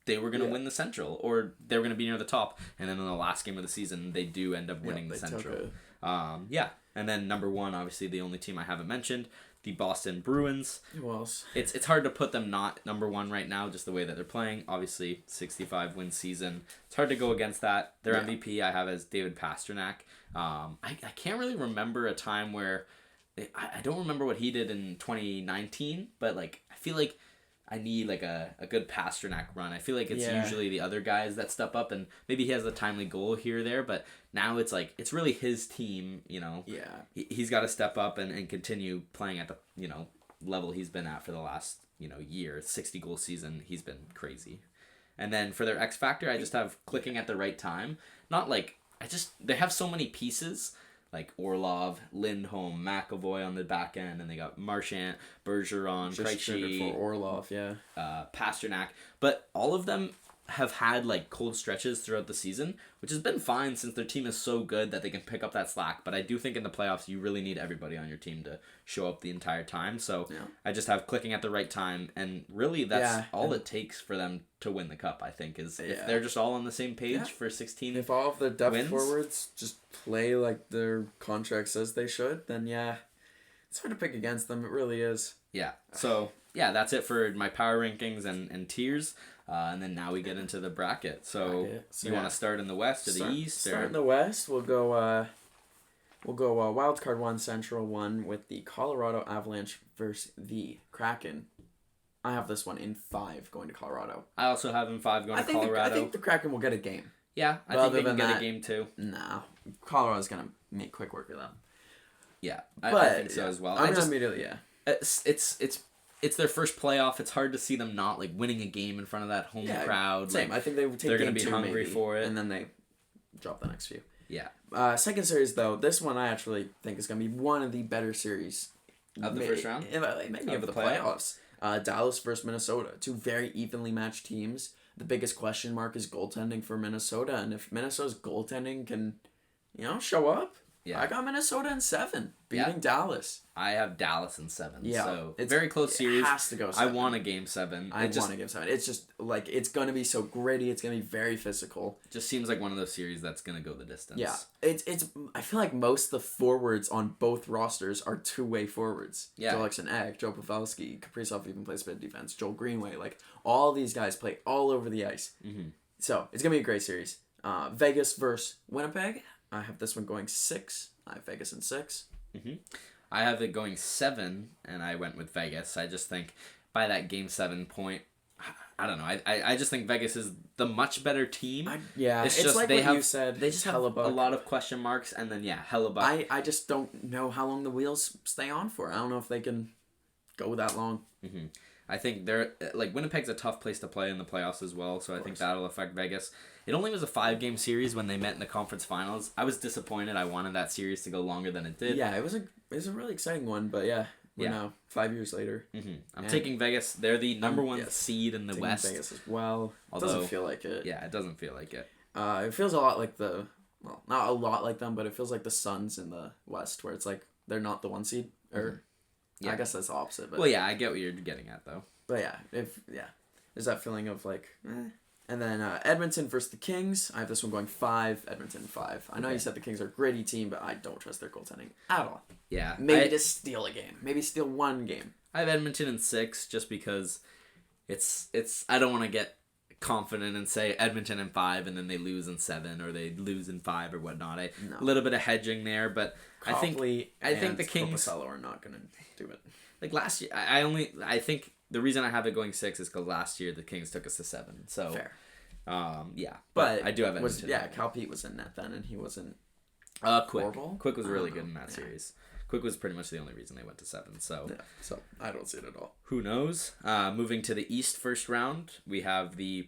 they were going to win the Central, or they were going to be near the top, and then in the last game of the season, they do end up winning the Central. And then number 1, obviously the only team I haven't mentioned, the Boston Bruins. Who else? It's hard to put them not number 1 right now, just the way that they're playing. Obviously, 65-win season. It's hard to go against that. Their MVP I have as David Pastrnak. I can't really remember a time where... I don't remember what he did in 2019, but like I feel like I need like a good Pastrnak run. I feel like it's usually the other guys that step up, and maybe he has a timely goal here or there, but now it's like it's really his team, Yeah. He's got to step up and continue playing at the, level he's been at for the last, year. 60-goal season, he's been crazy. And then for their X factor, I just have clicking at the right time. Not like they have so many pieces. Like Orlov, Lindholm, McAvoy on the back end, and they got Marchand, Bergeron, Krejci, for Orlov, Pasternak. But all of them have had like cold stretches throughout the season, which has been fine since their team is so good that they can pick up that slack. But I do think in the playoffs you really need everybody on your team to show up the entire time. So I just have clicking at the right time, and really that's all it takes for them to win the cup. I think is if they're just all on the same page for 16. If all of the depth forwards just play like their contract says they should, then it's hard to pick against them. It really is. Yeah. So that's it for my power rankings and tiers. And then now we get into the bracket. So you want to start in the West or the East? Start in the West. We'll go wild card 1, Central 1 with the Colorado Avalanche versus the Kraken. I have this one in 5 going to Colorado. I also have in 5 going to Colorado. I think the Kraken will get a game. Yeah, I think they can get a game too. Nah, Colorado's gonna make quick work of them. Yeah, I think so as well. Immediately, It's their first playoff. It's hard to see them not like winning a game in front of that home crowd. Same. Like, I think they would take. They're going to be hungry for it, and then they drop the next few. Yeah. Second series though, this one I actually think is going to be one of the better series of the first round. Maybe of the playoffs. Dallas versus Minnesota, 2 very evenly matched teams. The biggest question mark is goaltending for Minnesota, and if Minnesota's goaltending can, show up. Yeah. I got Minnesota in 7, beating Dallas. I have Dallas in 7. Yeah. So it's very close series. It has to go 7. I want a game 7. I want a game 7. It's just like it's gonna be so gritty. It's gonna be very physical. Just seems like one of those series that's gonna go the distance. Yeah. It's. I feel like most of the forwards on both rosters are 2-way forwards. Yeah. Joel Ek, Joe Pavelski, Kaprizov even plays a bit of defense. Joel Greenway, like all these guys play all over the ice. Mm-hmm. So it's gonna be a great series. Vegas versus Winnipeg. I have this one going 6. I have Vegas in 6. Mm-hmm. I have it going 7, and I went with Vegas. I just think by that game 7 point, I don't know. I just think Vegas is the much better team. It's just like you said. They just have a lot of question marks, and then Hellebuck. I just don't know how long the wheels stay on for. I don't know if they can go that long. Mm-hmm. I think they're like Winnipeg's a tough place to play in the playoffs as well, so I think that'll affect Vegas. It only was a 5-game series when they met in the conference finals. I was disappointed. I wanted that series to go longer than it did. Yeah, it was a really exciting one, but we're now 5 years later. Mm-hmm. I'm taking Vegas. They're the number one seed in the West. Vegas as well. Although, it doesn't feel like it. Yeah, it doesn't feel like it. It feels a lot like not a lot like them, but it feels like the Suns in the West, where it's like they're not the 1 seed. Or I guess that's the opposite. But, well, yeah, I get what you're getting at though. But there's that feeling of like, And then Edmonton versus the Kings. I have this one going 5, Edmonton 5. I know you said the Kings are a gritty team, but I don't trust their goaltending at all. Yeah. Maybe to steal a game. Maybe steal 1 game. I have Edmonton in 6 just because it's I don't want to get confident and say Edmonton in 5 and then they lose in 7 or they lose in 5 or whatnot. A little bit of hedging there, but Copley I think the Kings are not going to do it. Like last year, I think the reason I have it going 6 is because last year the Kings took us to 7. So, fair. But I do have Edmonton. Cal Pete was in net then, and he wasn't. Quick was really good in that series. Quick was pretty much the only reason they went to 7. So, I don't see it at all. Who knows? Moving to the East first round, we have the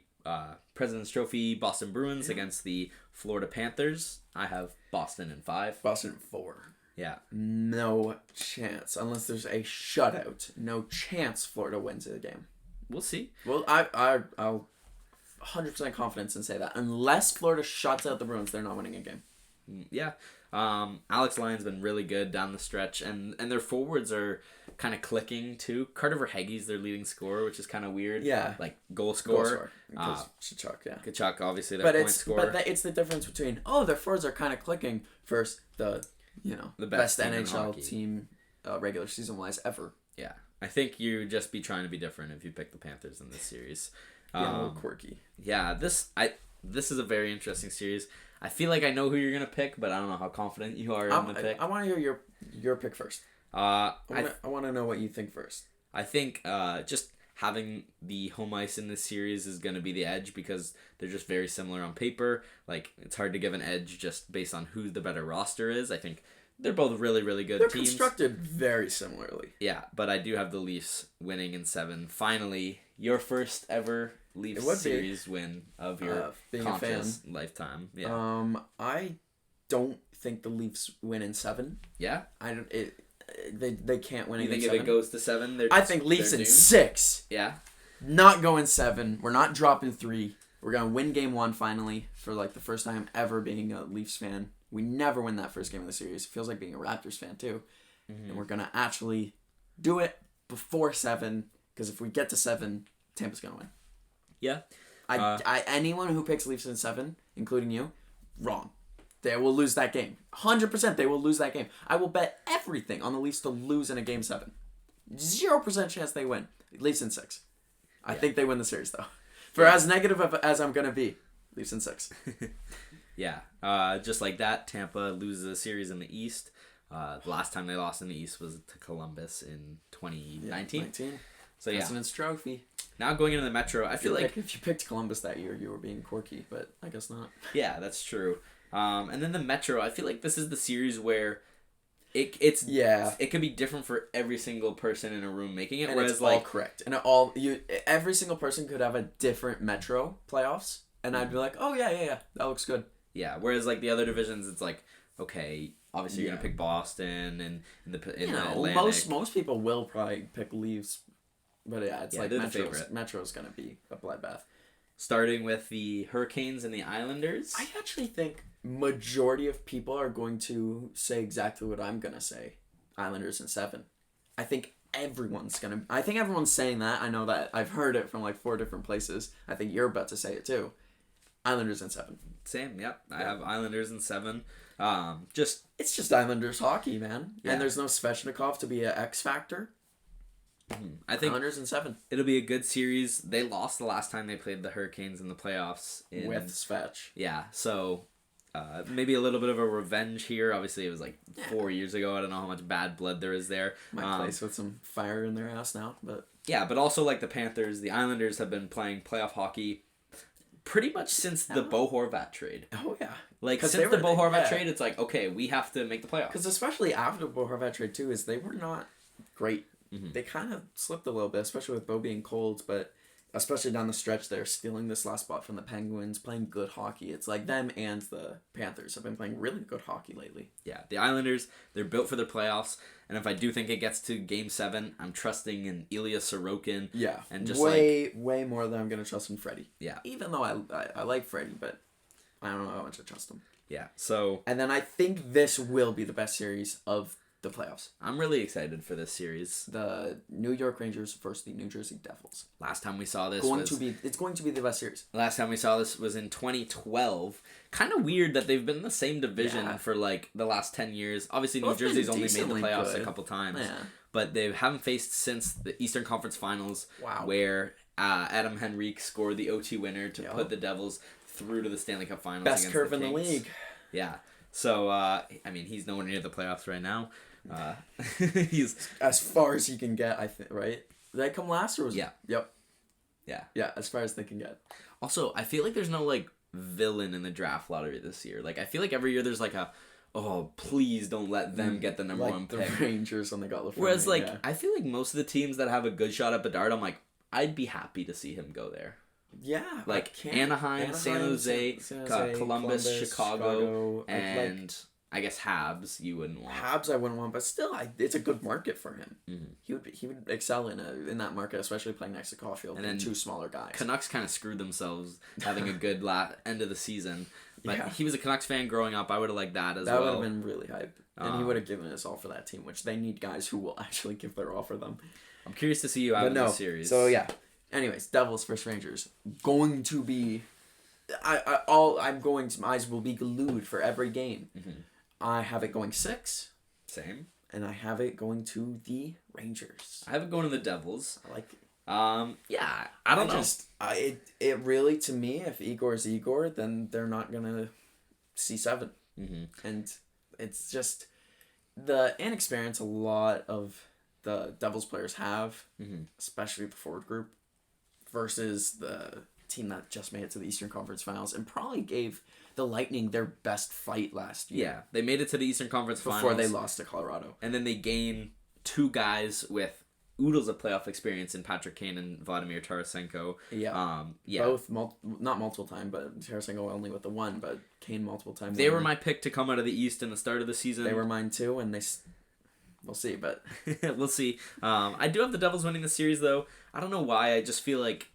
President's Trophy Boston Bruins against the Florida Panthers. I have Boston in 5. Boston in 4. Yeah. No chance. Unless there's a shutout. No chance Florida wins the game. We'll see. Well, I'll 100% confidence and say that. Unless Florida shuts out the Bruins, they're not winning a game. Yeah. Alex Lyon's been really good down the stretch, and their forwards are kind of clicking too. Carter Verhaeghe's their leading scorer, which is kind of weird. Yeah. Goal scorer. Goal scorer. Tkachuk, obviously, their point scorer. But it's the difference between, their forwards are kind of clicking versus the best NHL team regular season wise ever. Yeah. I think you just be trying to be different if you pick the Panthers in this series. A little quirky. Yeah, this is a very interesting series. I feel like I know who you're gonna pick, but I don't know how confident you are in the pick. I want to hear your pick first. I want to know what you think first. I think just having the home ice in this series is going to be the edge because they're just very similar on paper. Like, it's hard to give an edge just based on who the better roster is. I think they're both really, really good teams. They're constructed very similarly. Yeah, but I do have the Leafs winning in 7. Finally, your first ever Leafs series win of your conscious lifetime. Yeah. I don't think the Leafs win in 7. Yeah? They can't win in 7. You think if it goes to 7, I think Leafs in 6. Yeah? Not going 7. We're not dropping 3. We're going to win game 1 finally for like the first time ever being a Leafs fan. We never win that first game of the series. It feels like being a Raptors fan too. Mm-hmm. And we're going to actually do it before 7 because if we get to 7, Tampa's going to win. Yeah. Anyone who picks Leafs in 7, including you, wrong. They will lose that game. 100% they will lose that game. I will bet everything on the Leafs to lose in a game 7. 0% chance they win. Leafs in 6. I think they win the series though. For as negative as I'm going to be, Leafs in 6. Yeah. Just like that, Tampa loses a series in the East. The last time they lost in the East was to Columbus in 2019. So yeah. President's Trophy. Now going into the Metro, I feel like if you picked Columbus that year, you were being quirky, but I guess not. Yeah, that's true. And then the Metro, I feel like this is the series where it could be different for every single person in a room making it. And whereas it's all correct. And every single person could have a different Metro playoffs, and I'd be like, oh yeah, that looks good. Yeah. Whereas like the other divisions, it's like, okay, obviously you're gonna pick Boston and the Atlantic. Most people will probably pick Leafs, but it's like Metro's gonna be a bloodbath. Starting with the Hurricanes and the Islanders. I actually think majority of people are going to say exactly what I'm gonna say. Islanders in 7. I think everyone's saying that. I know that I've heard it from like 4 different places. I think you're about to say it too. Islanders in 7. Same, yep. I have Islanders in 7. It's just Islanders hockey, man. Yeah. And there's no Svechnikov to be an X factor. I think Islanders in 7. It'll be a good series. They lost the last time they played the Hurricanes in the playoffs. With Svech. Yeah, so maybe a little bit of a revenge here. Obviously, it was like 4 years ago. I don't know how much bad blood there is there. Might place with some fire in their ass now, but Yeah, but also like the Panthers, the Islanders have been playing playoff hockey pretty much since the Bo Horvat trade. Oh, yeah. Like, since the Bo Horvat trade, it's like, okay, we have to make the playoffs. Because especially after the Bo Horvat trade, too, is they were not great. Mm-hmm. They kind of slipped a little bit, especially with Bo being cold, but especially down the stretch, they're stealing this last spot from the Penguins, playing good hockey. It's like them and the Panthers have been playing really good hockey lately. Yeah, the Islanders, they're built for their playoffs, and if I do think it gets to Game 7, I'm trusting in Ilya Sorokin. Yeah, and just way more than I'm going to trust in Freddie. Yeah. Even though I like Freddie, but I don't know how much I trust him. Yeah, so... And then I think this will be the best series of the playoffs. I'm really excited for this series. The New York Rangers versus the New Jersey Devils. Last time we saw this it's going to be the best series. Last time we saw this was in 2012. Kind of weird that they've been in the same division for like the last 10 years. Obviously, New Jersey's only made the playoffs a couple times. Yeah. But they haven't faced since the Eastern Conference Finals, where Adam Henrique scored the OT winner to put the Devils through to the Stanley Cup Finals. Best curve in the league. Yeah. So, I mean, he's nowhere near the playoffs right now. He's as far as he can get, I think, right? Did they come last or was Yeah. Yep. Yeah. Yeah, as far as they can get. Also, I feel like there's no, like, villain in the draft lottery this year. Like, I feel like every year there's, like, oh, please don't let them get the number one pick. Like the Rangers when they got Lafreniere. Whereas, like, I feel like most of the teams that have a good shot at Bedard, I'm like, I'd be happy to see him go there. Yeah. Like, Anaheim, San Jose, Columbus, Chicago, and... I guess Habs you wouldn't want. Habs I wouldn't want, but still, it's a good market for him. Mm-hmm. He would excel in that market, especially playing next to Caulfield and two smaller guys. Canucks kind of screwed themselves having a good end of the season, but he was a Canucks fan growing up. I would have liked that as well. That would have been really hype, and he would have given us all for that team, which they need guys who will actually give their all for them. I'm curious to see you out of the series. So yeah. Anyways, Devils versus Rangers going to be. My eyes will be glued for every game. Mm-hmm. I have it going 6. Same. And I have it going to the Rangers. I have it going to the Devils. I like it. Yeah, I don't know. It really, to me, if Igor's Igor, then they're not going to see 7. Mm-hmm. And it's just the inexperience a lot of the Devils players have, especially the forward group, versus the team that just made it to the Eastern Conference Finals and probably gave the Lightning their best fight last year. Yeah, they made it to the Eastern Conference Finals. Before they lost to Colorado. And then they gained 2 guys with oodles of playoff experience in Patrick Kane and Vladimir Tarasenko. Yeah. Both, not multiple time, but Tarasenko only with the 1, but Kane multiple times. They were my pick to come out of the East in the start of the season. They were mine too, and we'll see, but... we'll see. I do have the Devils winning the series, though. I don't know why. I just feel like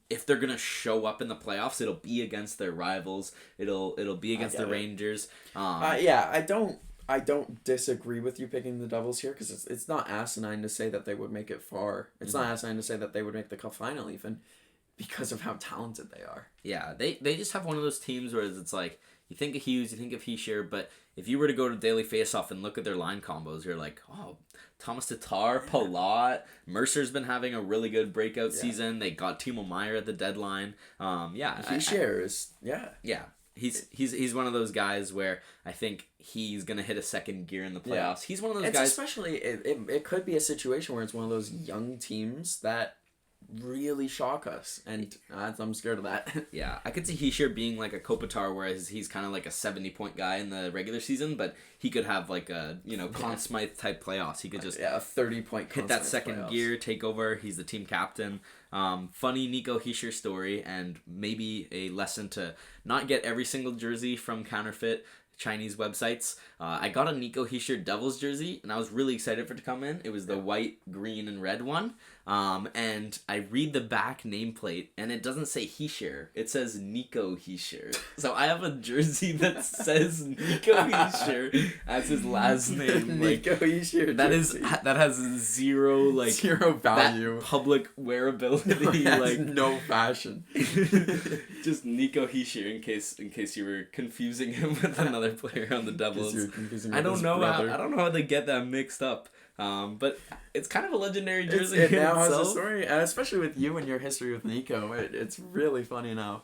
if they're gonna show up in the playoffs, it'll be against their rivals. It'll be against the Rangers. I don't disagree with you picking the Devils here because it's not asinine to say that they would make it far. It's not asinine to say that they would make the Cup final even because of how talented they are. Yeah, they just have one of those teams where it's like you think of Hughes, you think of Hischier, but if you were to go to Daily Faceoff and look at their line combos, you're like, oh, Thomas Tatar, Palat, Mercer's been having a really good breakout season. They got Timo Meier at the deadline. Hischier is He's one of those guys where I think he's gonna hit a second gear in the playoffs. Yeah. He's one of those guys. Especially it could be a situation where it's one of those young teams that really shock us, and I'm scared of that. Yeah, I could see Hischier being like a Kopitar, whereas he's kind of like a 70-point guy in the regular season, but he could have like a Conn Smythe type playoffs. He could just a 30-point hit that second gear, take over. He's the team captain. Funny Nico Hischier story, and maybe a lesson to not get every single jersey from counterfeit Chinese websites. I got a Nico Hischier Devils jersey, and I was really excited for it to come in. It was the white, green, and red one. And I read the back nameplate, and it doesn't say Hischier. It says Nico Hischier. So I have a jersey that says Nico Hischier as his last name. Nico Hischier. That has zero value, public wearability, no fashion. Just Nico Hischier in case you were confusing him with another player on the Devils. I don't know how they get that mixed up. But it's kind of a legendary jersey. It now has a itself. story, and especially with you and your history with Nico. It's really funny now.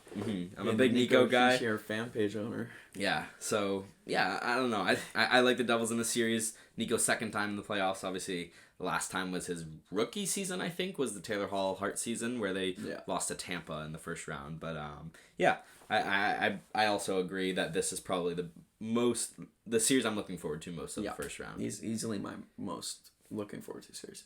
I'm a big Nico guy. Your fan page owner. Yeah, so, yeah, I don't know. I like the Devils in the series. Nico's second time in the playoffs, obviously. The last time was his rookie season, I think, was the Taylor Hall Hart season, where they lost to Tampa in the first round. But, yeah, I also agree that this is probably the series I'm looking forward to most of the first round. He's easily my most looking forward to series.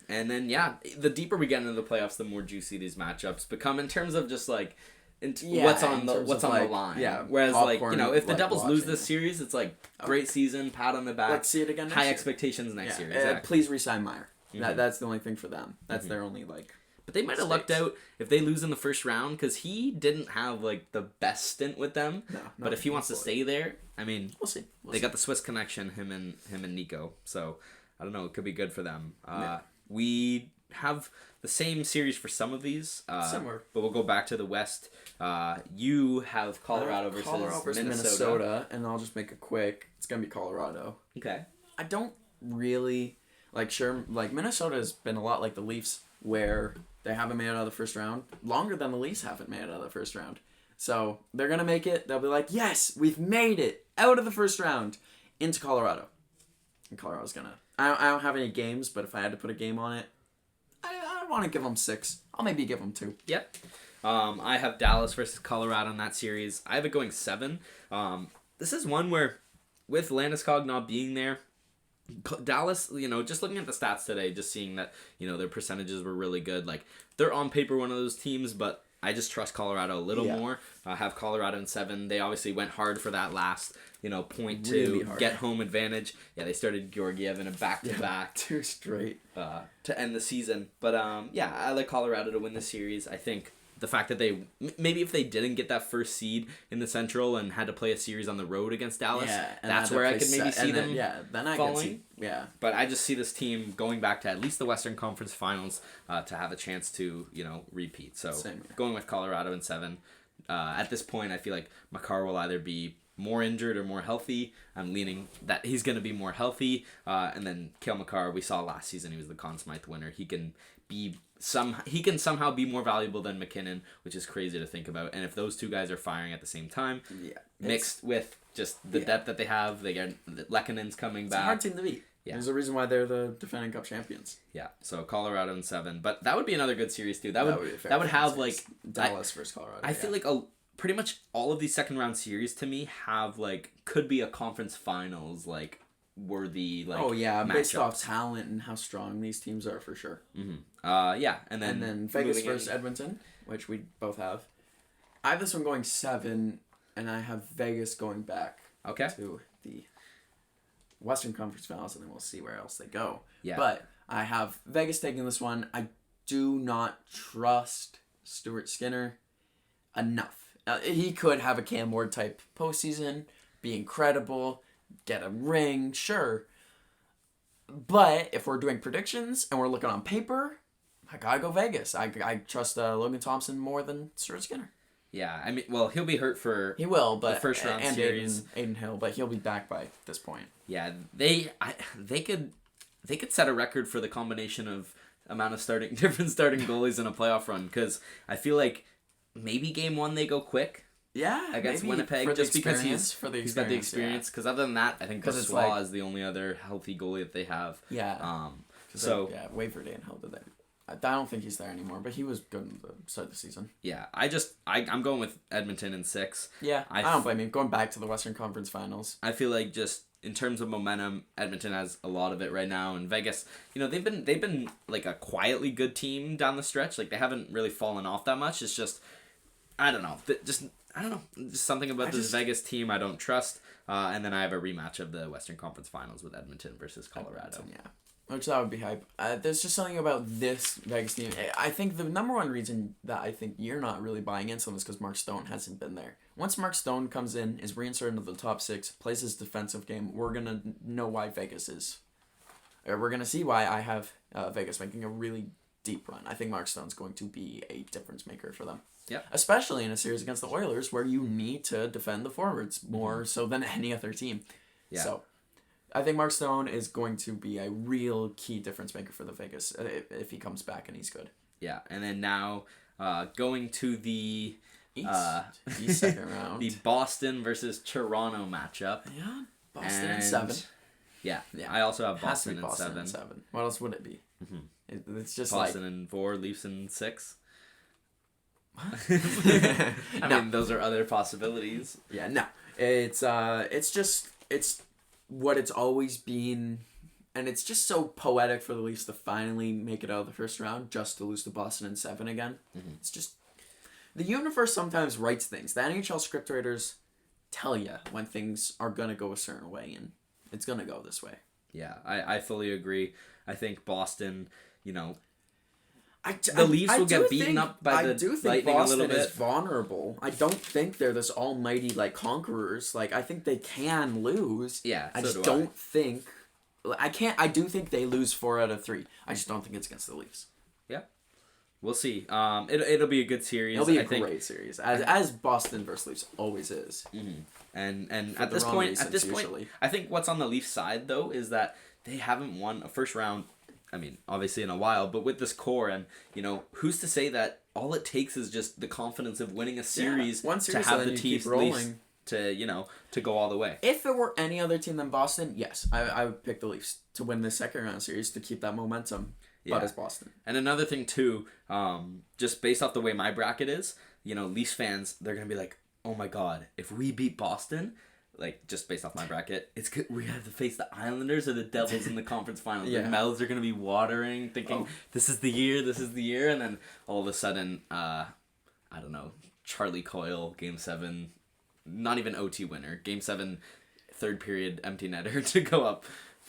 And then, yeah, the deeper we get into the playoffs, the more juicy these matchups become in terms of just, like, what's on the line. Yeah. Whereas, like, you know, if the Devils lose this series, it's like great season, pat on the back. Let's see it again. High expectations next year. Exactly. Please re-sign Meyer. That's the only thing for them. That's their only like. But they might have lucked out if they lose in the first round because he didn't have like the best stint with them. No. But if he wants to stay there, I mean, we'll see. They got the Swiss connection, him and Nico. So I don't know. It could be good for them. We have the same series for some of these. Similar. But we'll go back to the West. You have Colorado versus Minnesota. And I'll just make it quick. It's going to be Colorado. Okay. I don't really... Minnesota has been a lot like the Leafs, where they haven't made it out of the first round longer than the Leafs haven't made it out of the first round. So they're going to make it. They'll be like, yes, we've made it out of the first round into Colorado. And Colorado's going to... I don't have any games, but if I had to put a game on it, I want to give them 6. I'll maybe give them 2. Yep. I have Dallas versus Colorado in that series. I have it going 7. This is one where, with Landeskog not being there, Dallas, you know, just looking at the stats today, just seeing that, you know, their percentages were really good. Like, they're on paper one of those teams, but I just trust Colorado a little more. I have Colorado in 7. They obviously went hard for that last, point to get home advantage. Yeah, they started Georgiev in a back-to-back. 2 straight. To end the season. But, I like Colorado to win the series. I think the fact that they, maybe if they didn't get that first seed in the Central and had to play a series on the road against Dallas, that's where I could maybe see them falling. But I just see this team going back to at least the Western Conference Finals to have a chance to, repeat. So going with Colorado in 7. At this point, I feel like Makar will either be more injured or more healthy. I'm leaning that he's going to be more healthy. And then Cale Makar, we saw last season, he was the Conn Smythe winner. He can somehow be more valuable than McKinnon, which is crazy to think about. And if those two guys are firing at the same time, mixed with just the depth that they have, they get Lekkonen's coming back. It's a hard team to beat. Yeah. There's a reason why they're the defending Cup champions. Yeah, so Colorado in 7, but that would be another good series too. That would have like Dallas versus Colorado. I feel like pretty much all of these second round series to me have could be a conference finals worthy based off talent and how strong these teams are for sure. And then Vegas versus Edmonton, which we both have. I have this one going 7, and I have Vegas going back to the Western Conference Finals, and then we'll see where else they go. Yeah. But I have Vegas taking this one. I do not trust Stuart Skinner enough. He could have a Cam Ward type postseason, be incredible, get a ring, sure. But if we're doing predictions and we're looking on paper, I gotta go Vegas. I trust Logan Thompson more than Stuart Skinner. Yeah, I mean, well, he'll be hurt for the first round series. Aiden Hill, but he'll be back by this point. Yeah, they could set a record for the combination of amount of different starting goalies in a playoff run, because I feel like maybe game 1 they go quick. Yeah, against Winnipeg, just because he's got the experience. Because other than that, I think Brossoit is the only other healthy goalie that they have. Yeah. Waverday and Hill did that. I don't think he's there anymore, but he was good at the start of the season. Yeah, I'm going with Edmonton in 6. Yeah, I don't blame you. Going back to the Western Conference Finals. I feel like just in terms of momentum, Edmonton has a lot of it right now, and Vegas, they've been like a quietly good team down the stretch. Like, they haven't really fallen off that much. It's just, I don't know, just something about this Vegas team I don't trust. And then I have a rematch of the Western Conference Finals with Edmonton versus Colorado. Yeah. Which that would be hype. There's just something about this Vegas team. I think the number one reason that I think you're not really buying into them is because Mark Stone hasn't been there. Once Mark Stone comes in, is reinserted into the top 6, plays his defensive game, we're going to know why Vegas is. Or we're going to see why I have Vegas making a really deep run. I think Mark Stone's going to be a difference maker for them. Yeah. Especially in a series against the Oilers where you need to defend the forwards more so than any other team. Yeah. So I think Mark Stone is going to be a real key difference maker for the Vegas if he comes back and he's good. Yeah, and then now going to the East second round. The Boston versus Toronto matchup. Yeah, Boston and 7. Yeah, I also have Boston, and 7. What else would it be? Mm-hmm. It's just Boston and 4, Leafs and 6. I mean, those are other possibilities. Yeah, no. It's what it's always been, and it's just so poetic for the Leafs to finally make it out of the first round just to lose to Boston in 7 again. Mm-hmm. It's just the universe sometimes writes things. The NHL scriptwriters tell you when things are gonna go a certain way, and it's gonna go this way. Yeah, I fully agree. I think Boston, the the Leafs will get beaten up by the Lightning Boston a little bit. Is vulnerable. I don't think they're this almighty conquerors. I think they can lose. Yeah, I just don't think. I do think they lose 4 out of 3. I just don't think it's against the Leafs. Yeah, we'll see. It'll be a good series. It'll be a great series, as Boston versus Leafs always is. Mm-hmm. And at this point, I think what's on the Leafs side though is that they haven't won a first round. I mean, obviously in a while, but with this core, and who's to say that all it takes is just the confidence of winning a series, one series to have the Leafs to go all the way. If it were any other team than Boston, yes, I would pick the Leafs to win the second round series to keep that momentum. Yeah. But it's Boston. And another thing too, just based off the way my bracket is, Leafs fans, they're gonna be like, oh my god, if we beat Boston. Just based off my bracket, it's good. We have to face the Islanders or the Devils in the conference finals. Their mouths are going to be watering, thinking, this is the year, and then all of a sudden, I don't know, Charlie Coyle, Game 7, not even OT winner, Game 7, third period empty netter to go up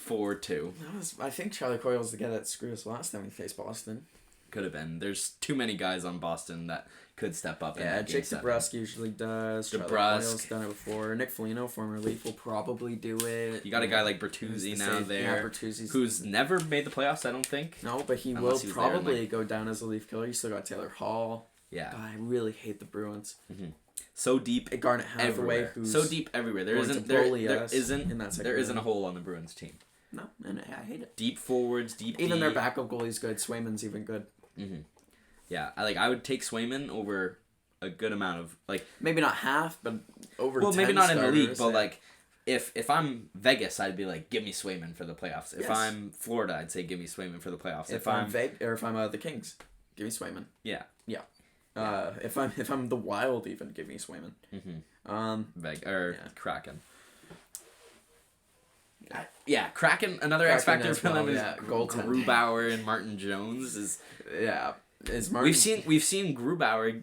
4-2. I think Charlie Coyle was the guy that screwed us last time we faced Boston. Could have been. There's too many guys on Boston that could step up. Yeah, Jake DeBrusk usually does. Charlie Coyle's done it before. Nick Foligno, former Leaf, will probably do it. You got a guy like Bertuzzi now there. Yeah, Bertuzzi's who's never made the playoffs, I don't think. No, but he will probably go down as a Leaf killer. You still got Taylor Hall. Yeah. God, I really hate the Bruins. Mm-hmm. So deep Garnet Hathaway, so deep everywhere. There isn't a hole on the Bruins team. No, and I hate it. Deep forwards, even their backup goalie's good. Swayman's even good. Mm-hmm. Yeah, I would take Swayman over a good amount of maybe not half, but over. Well, 10 maybe not starters, in the league, but if I'm Vegas, I'd be like, give me Swayman for the playoffs. If I'm Florida, I'd say give me Swayman for the playoffs. If I'm the Kings, give me Swayman. Yeah. If I'm the Wild, even give me Swayman. Mm-hmm. Kraken. Yeah, Kraken. Another X factor for them is Grubauer and Martin Jones is. Yeah, is Martin. We've seen Grubauer,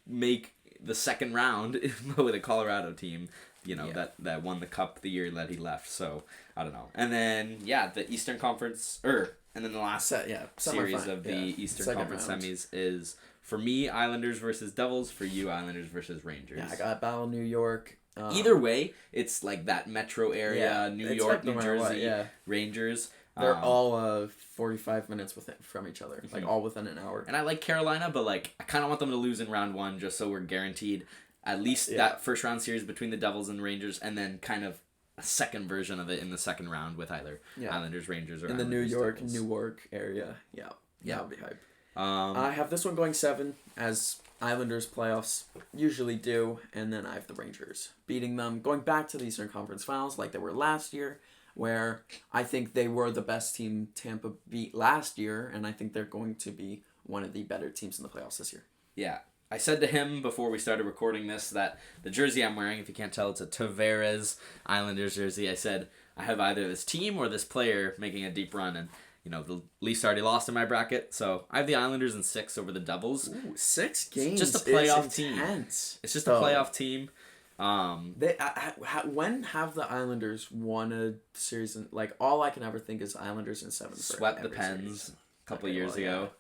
make the second round with a Colorado team. That won the cup the year that he left. So I don't know. And then the Eastern Conference, and then the last series of the Eastern second Conference round. semis is for me Islanders versus Devils. For you Islanders versus Rangers. Yeah, I got Battle New York. Either way, it's that metro area, New York, New Jersey, Rangers. They're all 45 minutes from each other, all within an hour. And I like Carolina, but I kind of want them to lose in round 1 just so we're guaranteed at least that first round series between the Devils and Rangers, and then kind of a second version of it in the second round with either Islanders, Rangers, or in Islanders, the New York, Devils. Newark area. Yeah, that'll be hype. I have this one going 7 as Islanders playoffs usually do, and then I have the Rangers beating them, going back to the Eastern Conference Finals like they were last year, where I think they were the best team Tampa beat last year, and I think they're going to be one of the better teams in the playoffs this year. Yeah. I said to him before we started recording this that the jersey I'm wearing, if you can't tell, it's a Tavares Islanders jersey. I said I have either this team or this player making a deep run, and the Leafs already lost in my bracket, so I have the Islanders in 6 over the Devils. Ooh, 6 games. Just a playoff team. It's just a playoff team. When have the Islanders won a series? All I can ever think is Islanders in 7. Swept the Pens a couple of years ago.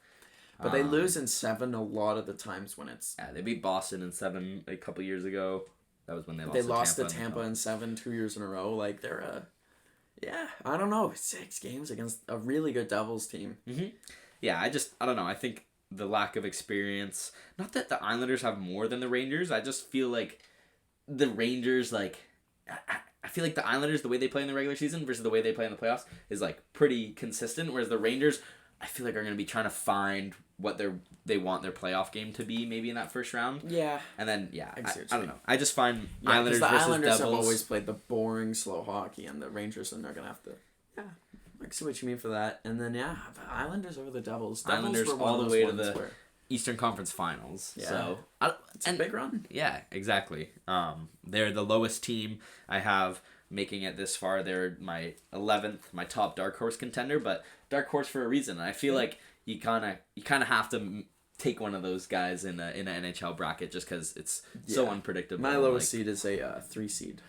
But they lose in 7 a lot of the times when it's. Yeah, they beat Boston in 7 a couple years ago. That was when they lost. They lost to Tampa in 7 2 years in a row. They're a. Yeah, I don't know. 6 games against a really good Devils team. Mm-hmm. Yeah, I don't know. I think the lack of experience. Not that the Islanders have more than the Rangers. I just feel like the Rangers, I feel like the Islanders, the way they play in the regular season versus the way they play in the playoffs, is like pretty consistent. Whereas the Rangers, I feel like are going to be trying to find what they want their playoff game to be, maybe in that first round. Yeah. And then I don't know. I just find Islanders the versus Islanders Devils have always played the boring, slow hockey, and the Rangers, and they're gonna have to. Yeah, I see what you mean for that. And then the Islanders over the Devils. Islanders were all the way to the Eastern Conference Finals. Yeah. So it's a big run. Yeah, exactly. They're the lowest team I have making it this far. They're my 11th, my top dark horse contender, but dark horse for a reason. And I feel like you kind of have to take one of those guys in an NHL bracket just because it's so unpredictable. My lowest seed is a 3 seed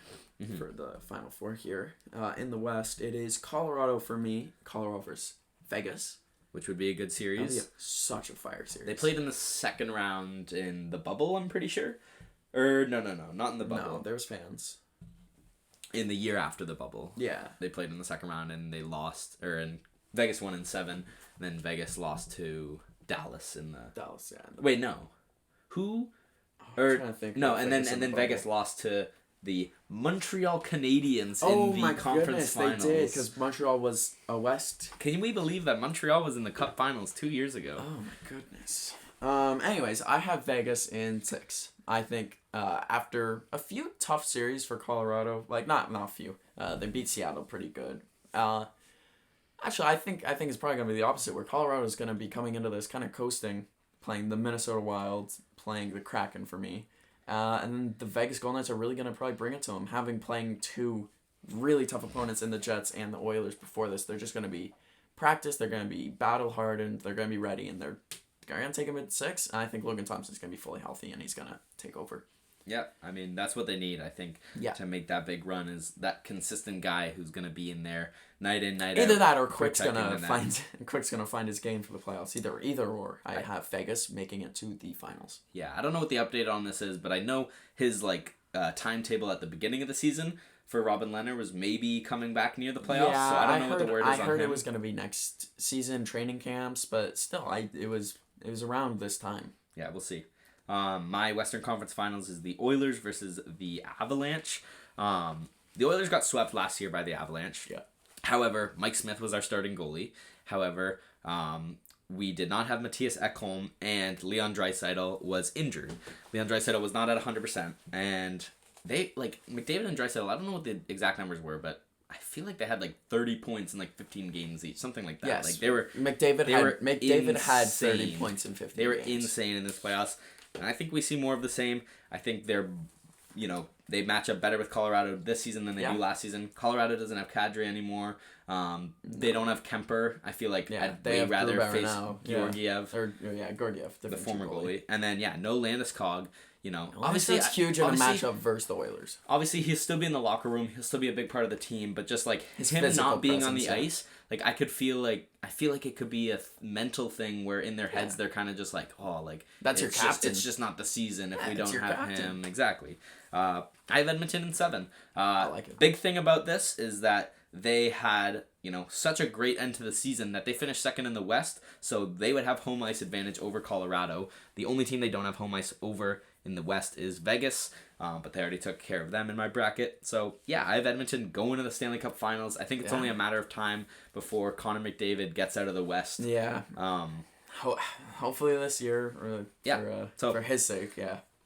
for the Final Four here. In the West, it is Colorado for me. Colorado versus Vegas. Which would be a good series. Such a fire series. They played in the second round in the bubble, I'm pretty sure. Or no, not in the bubble. No, there was fans. In the year after the bubble. Yeah. They played in the second round and they lost, and Vegas won in 7, and then Vegas lost to Dallas in the... Dallas, yeah. Wait, no. Who? I'm trying to think. No, and then Vegas lost to the Montreal Canadiens in the conference finals. They did, because Montreal was a West. Can we believe that Montreal was in the Cup finals 2 years ago? Oh my goodness. Anyways, I have Vegas in 6. I think after a few tough series for Colorado, like not a few, they beat Seattle pretty good. Actually, I think it's probably gonna be the opposite, where Colorado is gonna be coming into this kind of coasting, playing the Minnesota Wild, playing the Kraken for me. And then the Vegas Golden Knights are really going to probably bring it to them. Having playing 2 really tough opponents in the Jets and the Oilers before this, they're just going to be practiced. They're going to be battle-hardened. They're going to be ready, and they're going to take them at 6. And I think Logan Thompson's going to be fully healthy, and he's going to take over. Yeah, I mean, that's what they need, I think, to make that big run, is that consistent guy who's going to be in there night in, night out. Either that or Quick's going to find his game for the playoffs. Either or. I have Vegas making it to the finals. Yeah, I don't know what the update on this is, but I know his timetable at the beginning of the season for Robin Lehner was maybe coming back near the playoffs, so I don't know what the word is on him. I heard it was going to be next season training camps, but still, it was around this time. Yeah, we'll see. My Western Conference Finals is the Oilers versus the Avalanche. The Oilers got swept last year by the Avalanche. Yeah. However, Mike Smith was our starting goalie. However, we did not have Matthias Ekholm, and Leon Draisaitl was injured. Leon Draisaitl was not at 100%, and they, McDavid and Draisaitl, I don't know what the exact numbers were, but I feel like they had 30 points in 15 games each, something like that. Yes. McDavid had 30 points in 15 They were games. insane in this playoffs. And I think we see more of the same. I think they match up better with Colorado this season than they do last season. Colorado doesn't have Kadri anymore. They don't have Kemper. I feel like I'd way rather face Georgiev. Georgiev, the former goalie. And then, no Landeskog. Obviously it's huge in a matchup versus the Oilers. Obviously, he'll still be in the locker room. He'll still be a big part of the team. But just him not being on the ice, I feel like it could be a mental thing where in their heads they're kind of just that's your captain. It's just not the season if we don't have him. Exactly. I have Edmonton in 7. I like it. Big thing about this is that they had such a great end to the season that they finished second in the West, so they would have home ice advantage over Colorado. The only team they don't have home ice over in the West is Vegas, but they already took care of them in my bracket. So, I have Edmonton going to the Stanley Cup Finals. I think it's only a matter of time before Connor McDavid gets out of the West. Yeah. Hopefully this year, for his sake,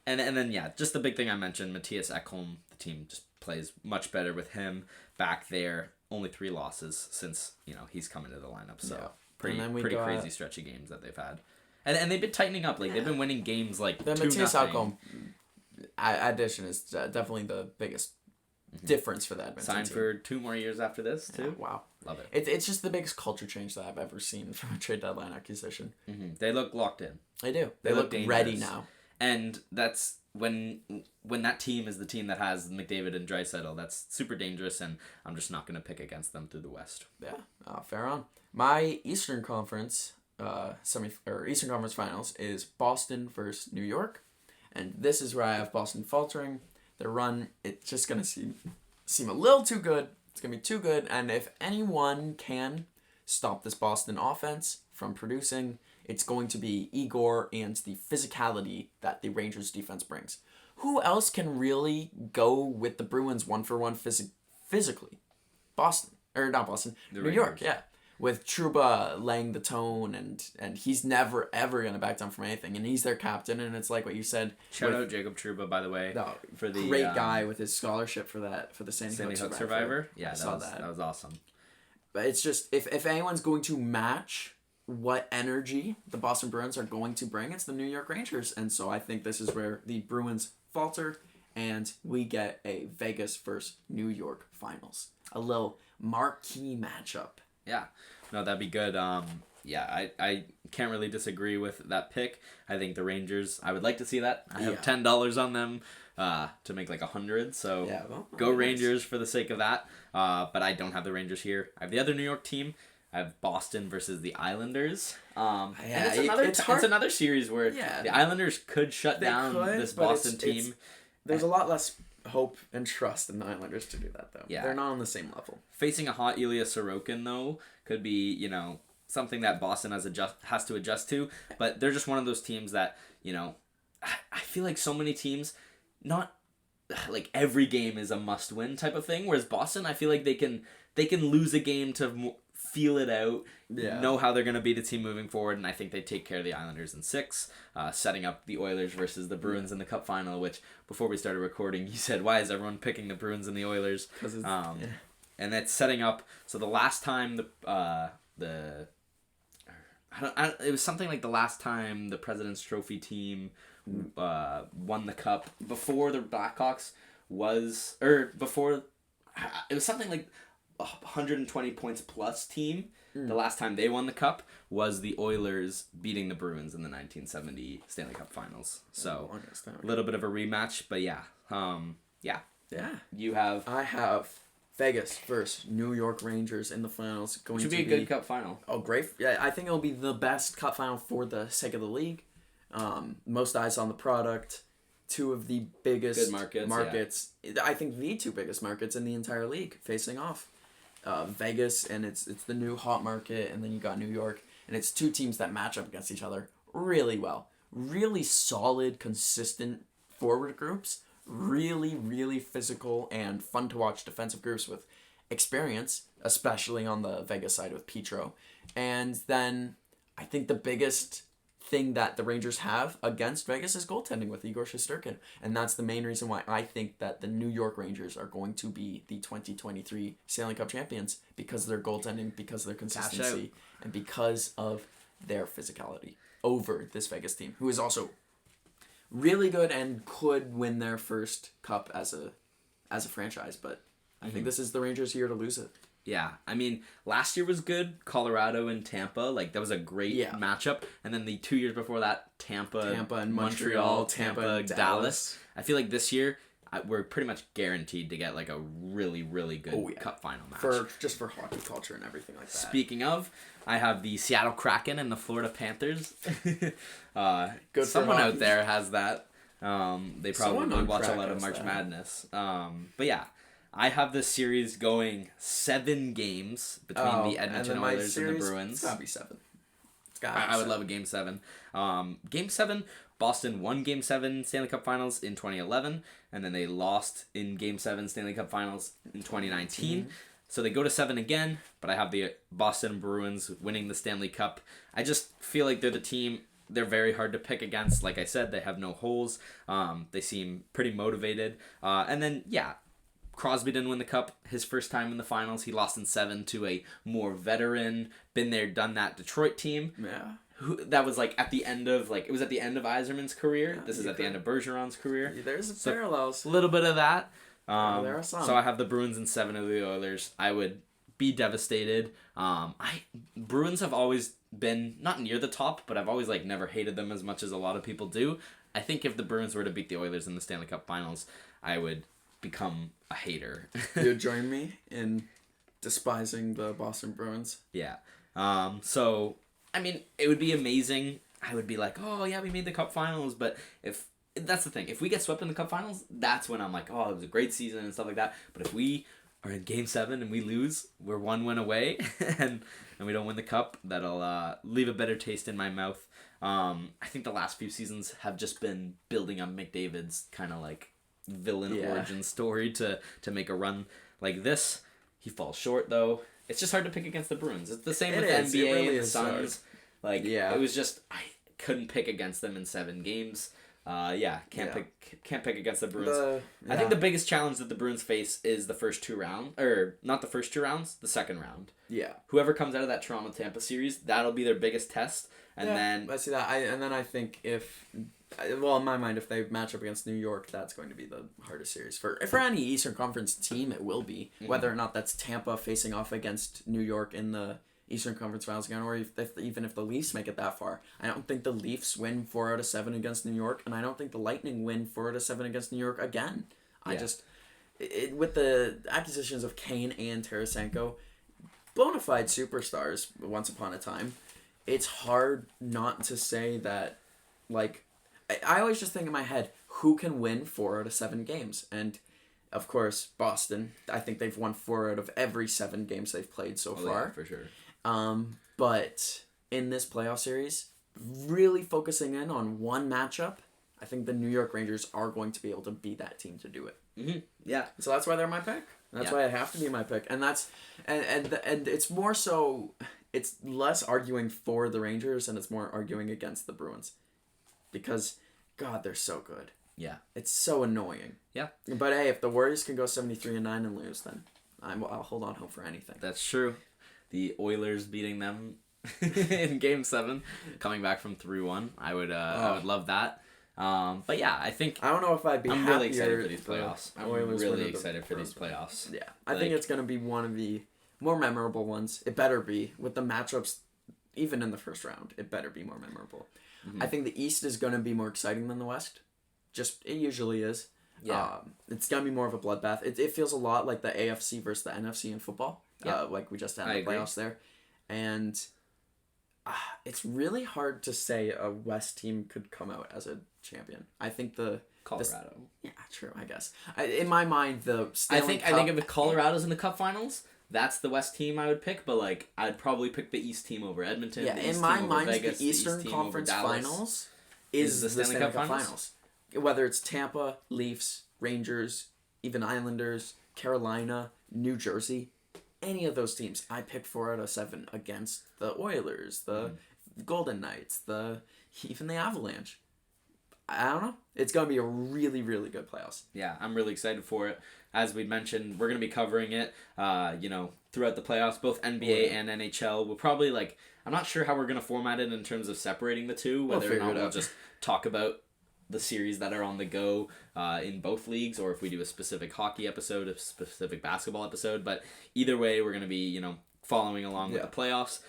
And then, just the big thing I mentioned, Matthias Ekholm, the team just plays much better with him back there. Only 3 losses since, he's come into the lineup. So, pretty crazy stretchy games that they've had. And they've been tightening up. They've been winning games 2-0. The Matthias Ekholm addition is definitely the biggest difference for that Edmonton Signed team. For 2 more years after this, too. Yeah, wow. Love it. It's just the biggest culture change that I've ever seen from a trade deadline acquisition. Mm-hmm. They look locked in. They do. They look ready now. And that's when that team is the team that has McDavid and Draisaitl. That's super dangerous, and I'm just not going to pick against them through the West. Yeah, fair on. My Eastern Conference Eastern Conference Finals is Boston versus New York, and this is where I have Boston faltering. Their run, it's just gonna seem a little too good. It's gonna be too good, and if anyone can stop this Boston offense from producing, it's going to be Igor and the physicality that the Rangers defense brings. Who else can really go with the Bruins 1-for-1 physically. Boston. Or not Boston. The New York, Rangers. yeah. With Trouba laying the tone, and he's never, ever going to back down from anything. And he's their captain, and it's like what you said. Shout out Jacob Trouba, by the way. No, for the great guy with his scholarship for the Sandy Hook Survivor. Yeah, that was awesome. But it's just, if anyone's going to match what energy the Boston Bruins are going to bring, it's the New York Rangers. And so I think this is where the Bruins falter, and we get a Vegas versus New York finals. A little marquee matchup. Yeah, no, that'd be good. Yeah, I can't really disagree with that pick. I think the Rangers, I would like to see that. I have $10 on them to make like 100. So go Rangers for the sake of that. But I don't have the Rangers here. I have the other New York team. I have Boston versus the Islanders. And it's another series where the Islanders could shut down this Boston team. There's a lot less hope and trust in the Islanders to do that, though. Yeah. They're not on the same level. Facing a hot Ilya Sorokin, though, could be, something that Boston has to adjust to. But they're just one of those teams that, I feel like so many teams, not like every game is a must-win type of thing. Whereas Boston, I feel like they can lose a game to feel it out, know how they're going to beat a team moving forward, and I think they take care of the Islanders in 6, setting up the Oilers versus the Bruins in the Cup final, which, before we started recording, you said, why is everyone picking the Bruins and the Oilers? And that's setting up, so the last time it was something like the last time the President's Trophy team won the Cup, before the Blackhawks it was something like 120 points plus team. The last time they won the Cup was the Oilers beating the Bruins in the 1970 Stanley Cup Finals. So a little bit of a rematch, but yeah. I have Vegas versus New York Rangers in the finals. Should be a good Cup final. Oh, great! Yeah, I think it'll be the best Cup final for the sake of the league. Most eyes on the product. 2 of the biggest markets. Yeah. I think the 2 biggest markets in the entire league facing off. Vegas, and it's the new hot market, and then you got New York, and it's 2 teams that match up against each other really well. Really solid, consistent forward groups. Really, really physical and fun to watch defensive groups with experience, especially on the Vegas side with Petro. And then I think the biggest thing that the Rangers have against Vegas is goaltending with Igor Shesterkin. And that's the main reason why I think that the New York Rangers are going to be the 2023 Stanley Cup champions, because of their goaltending, because of their consistency, and because of their physicality over this Vegas team, who is also really good and could win their first cup as a franchise. But I think this is the Rangers' year to lose it. Yeah, I mean, last year was good. Colorado and Tampa, like, that was a great matchup. And then the 2 years before that, Tampa and Montreal, Tampa, Dallas. I feel like this year, we're pretty much guaranteed to get, like, a really, really good Cup final match. For hockey culture and everything like that. Speaking of, I have the Seattle Kraken and the Florida Panthers. Good. Someone out there has that. They probably watch a lot of March Madness. But yeah. I have this series going 7 games between the Edmonton Oilers and the Bruins. It's gotta be 7. I would love a Game 7. Game 7, Boston won Game 7 Stanley Cup Finals in 2011, and then they lost in Game 7 Stanley Cup Finals in 2019. So they go to 7 again, but I have the Boston Bruins winning the Stanley Cup. I just feel like they're the team. They're very hard to pick against. Like I said, they have no holes. They seem pretty motivated. And then, Crosby didn't win the Cup his first time in the finals. He lost in 7 to a more veteran, been there, done that Detroit team. Yeah. That was at the end of Yzerman's career. Yeah, this is at the end of Bergeron's career. There's parallels. A little bit of that. There are some. So I have the Bruins in 7 of the Oilers. I would be devastated. Bruins have always been not near the top, but I've always never hated them as much as a lot of people do. I think if the Bruins were to beat the Oilers in the Stanley Cup Finals, I would become a hater. You join me in despising the Boston Bruins? Yeah. So, I mean, it would be amazing. I would be like, oh, yeah, we made the Cup Finals. But that's the thing. If we get swept in the Cup Finals, that's when I'm like, oh, it was a great season and stuff like that. But if we are in Game 7 and we lose, we're 1 win away, and we don't win the Cup, that'll leave a better taste in my mouth. I think the last few seasons have just been building up McDavid's kind of villain origin story to make a run. Like this, he falls short though. It's just hard to pick against the Bruins. It's the same with is. NBA It really and the is Suns. Like Yeah. it was just I couldn't pick against them in 7 games. Can't pick against the Bruins. I think the biggest challenge that the Bruins face is the first 2 rounds, or not the first 2 rounds, the second round. Yeah. Whoever comes out of that Toronto Tampa series, that'll be their biggest test. And then I see that. And then I think in my mind, if they match up against New York, that's going to be the hardest series for any Eastern Conference team. It will be whether or not that's Tampa facing off against New York in the Eastern Conference Finals again, or even if the Leafs make it that far. I don't think the Leafs win 4 out of 7 against New York, and I don't think the Lightning win 4 out of 7 against New York again. With the acquisitions of Kane and Tarasenko, bona fide superstars once upon a time, it's hard not to say that, like, I always just think in my head, who can win 4 out of 7 games? And, of course, Boston. I think they've won 4 out of every 7 games they've played so far. Yeah, for sure. But in this playoff series, really focusing in on one matchup, I think the New York Rangers are going to be able to be that team to do it. Mm-hmm. Yeah. So that's why they're my pick. That's why it have to be my pick. And that's and it's more so, it's less arguing for the Rangers and it's more arguing against the Bruins. Because, God, they're so good. Yeah. It's so annoying. Yeah. But hey, if the Warriors can go 73-9 and lose, then I'll hold on hope for anything. That's true. The Oilers beating them in Game 7, coming back from 3-1. I would love that. But yeah, I think I don't know if I'd be. I'm really excited for these playoffs. I'm really excited for these playoffs. Yeah, I think it's gonna be one of the more memorable ones. It better be with the matchups, even in the first round. It better be more memorable. Mm-hmm. I think the East is gonna be more exciting than the West. It usually is. Yeah. It's gonna be more of a bloodbath. It feels a lot like the AFC versus the NFC in football. Yeah. Like we just had the playoffs there, and it's really hard to say a West team could come out as a champion. I think Colorado. Yeah, true. I guess. In my mind, the Stanley Cup, I think if Colorado's in the Cup Finals, that's the West team I would pick. But like, I'd probably pick the East team over Edmonton. Yeah, in my mind, the Eastern Conference Finals is the Stanley Cup Finals. Whether it's Tampa, Leafs, Rangers, even Islanders, Carolina, New Jersey, any of those teams, I pick 4 out of 7 against the Oilers, the Golden Knights, even the Avalanche. I don't know. It's going to be a really, really good playoffs. Yeah, I'm really excited for it. As we mentioned, we're going to be covering it, throughout the playoffs, both NBA and NHL. We'll probably, I'm not sure how we're going to format it in terms of separating the two, whether or not we'll just talk about the series that are on the go in both leagues, or if we do a specific hockey episode, a specific basketball episode. But either way, we're going to be, following along with the playoffs.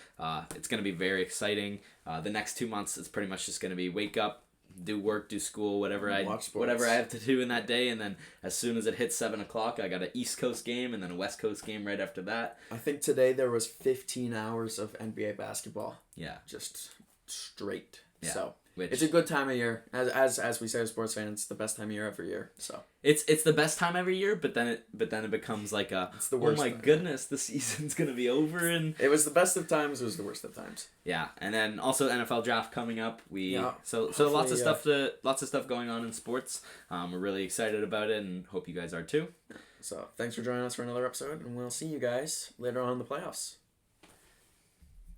It's going to be very exciting. The next 2 months, it's pretty much just going to be wake up, do work, do school, whatever I have to do in that day, and then as soon as it hits 7 o'clock, I got an East Coast game and then a West Coast game right after that. I think today there was 15 hours of NBA basketball. Yeah, just straight. Yeah. So it's a good time of year. As we say as sports fans, it's the best time of year every year. So it's the best time every year, but then it becomes like it's the worst. Oh my goodness, the season's gonna be over, and it was the best of times. It was the worst of times. Yeah, and then also NFL draft coming up. So lots of stuff going on in sports. We're really excited about it, and hope you guys are too. So thanks for joining us for another episode, and we'll see you guys later on in the playoffs.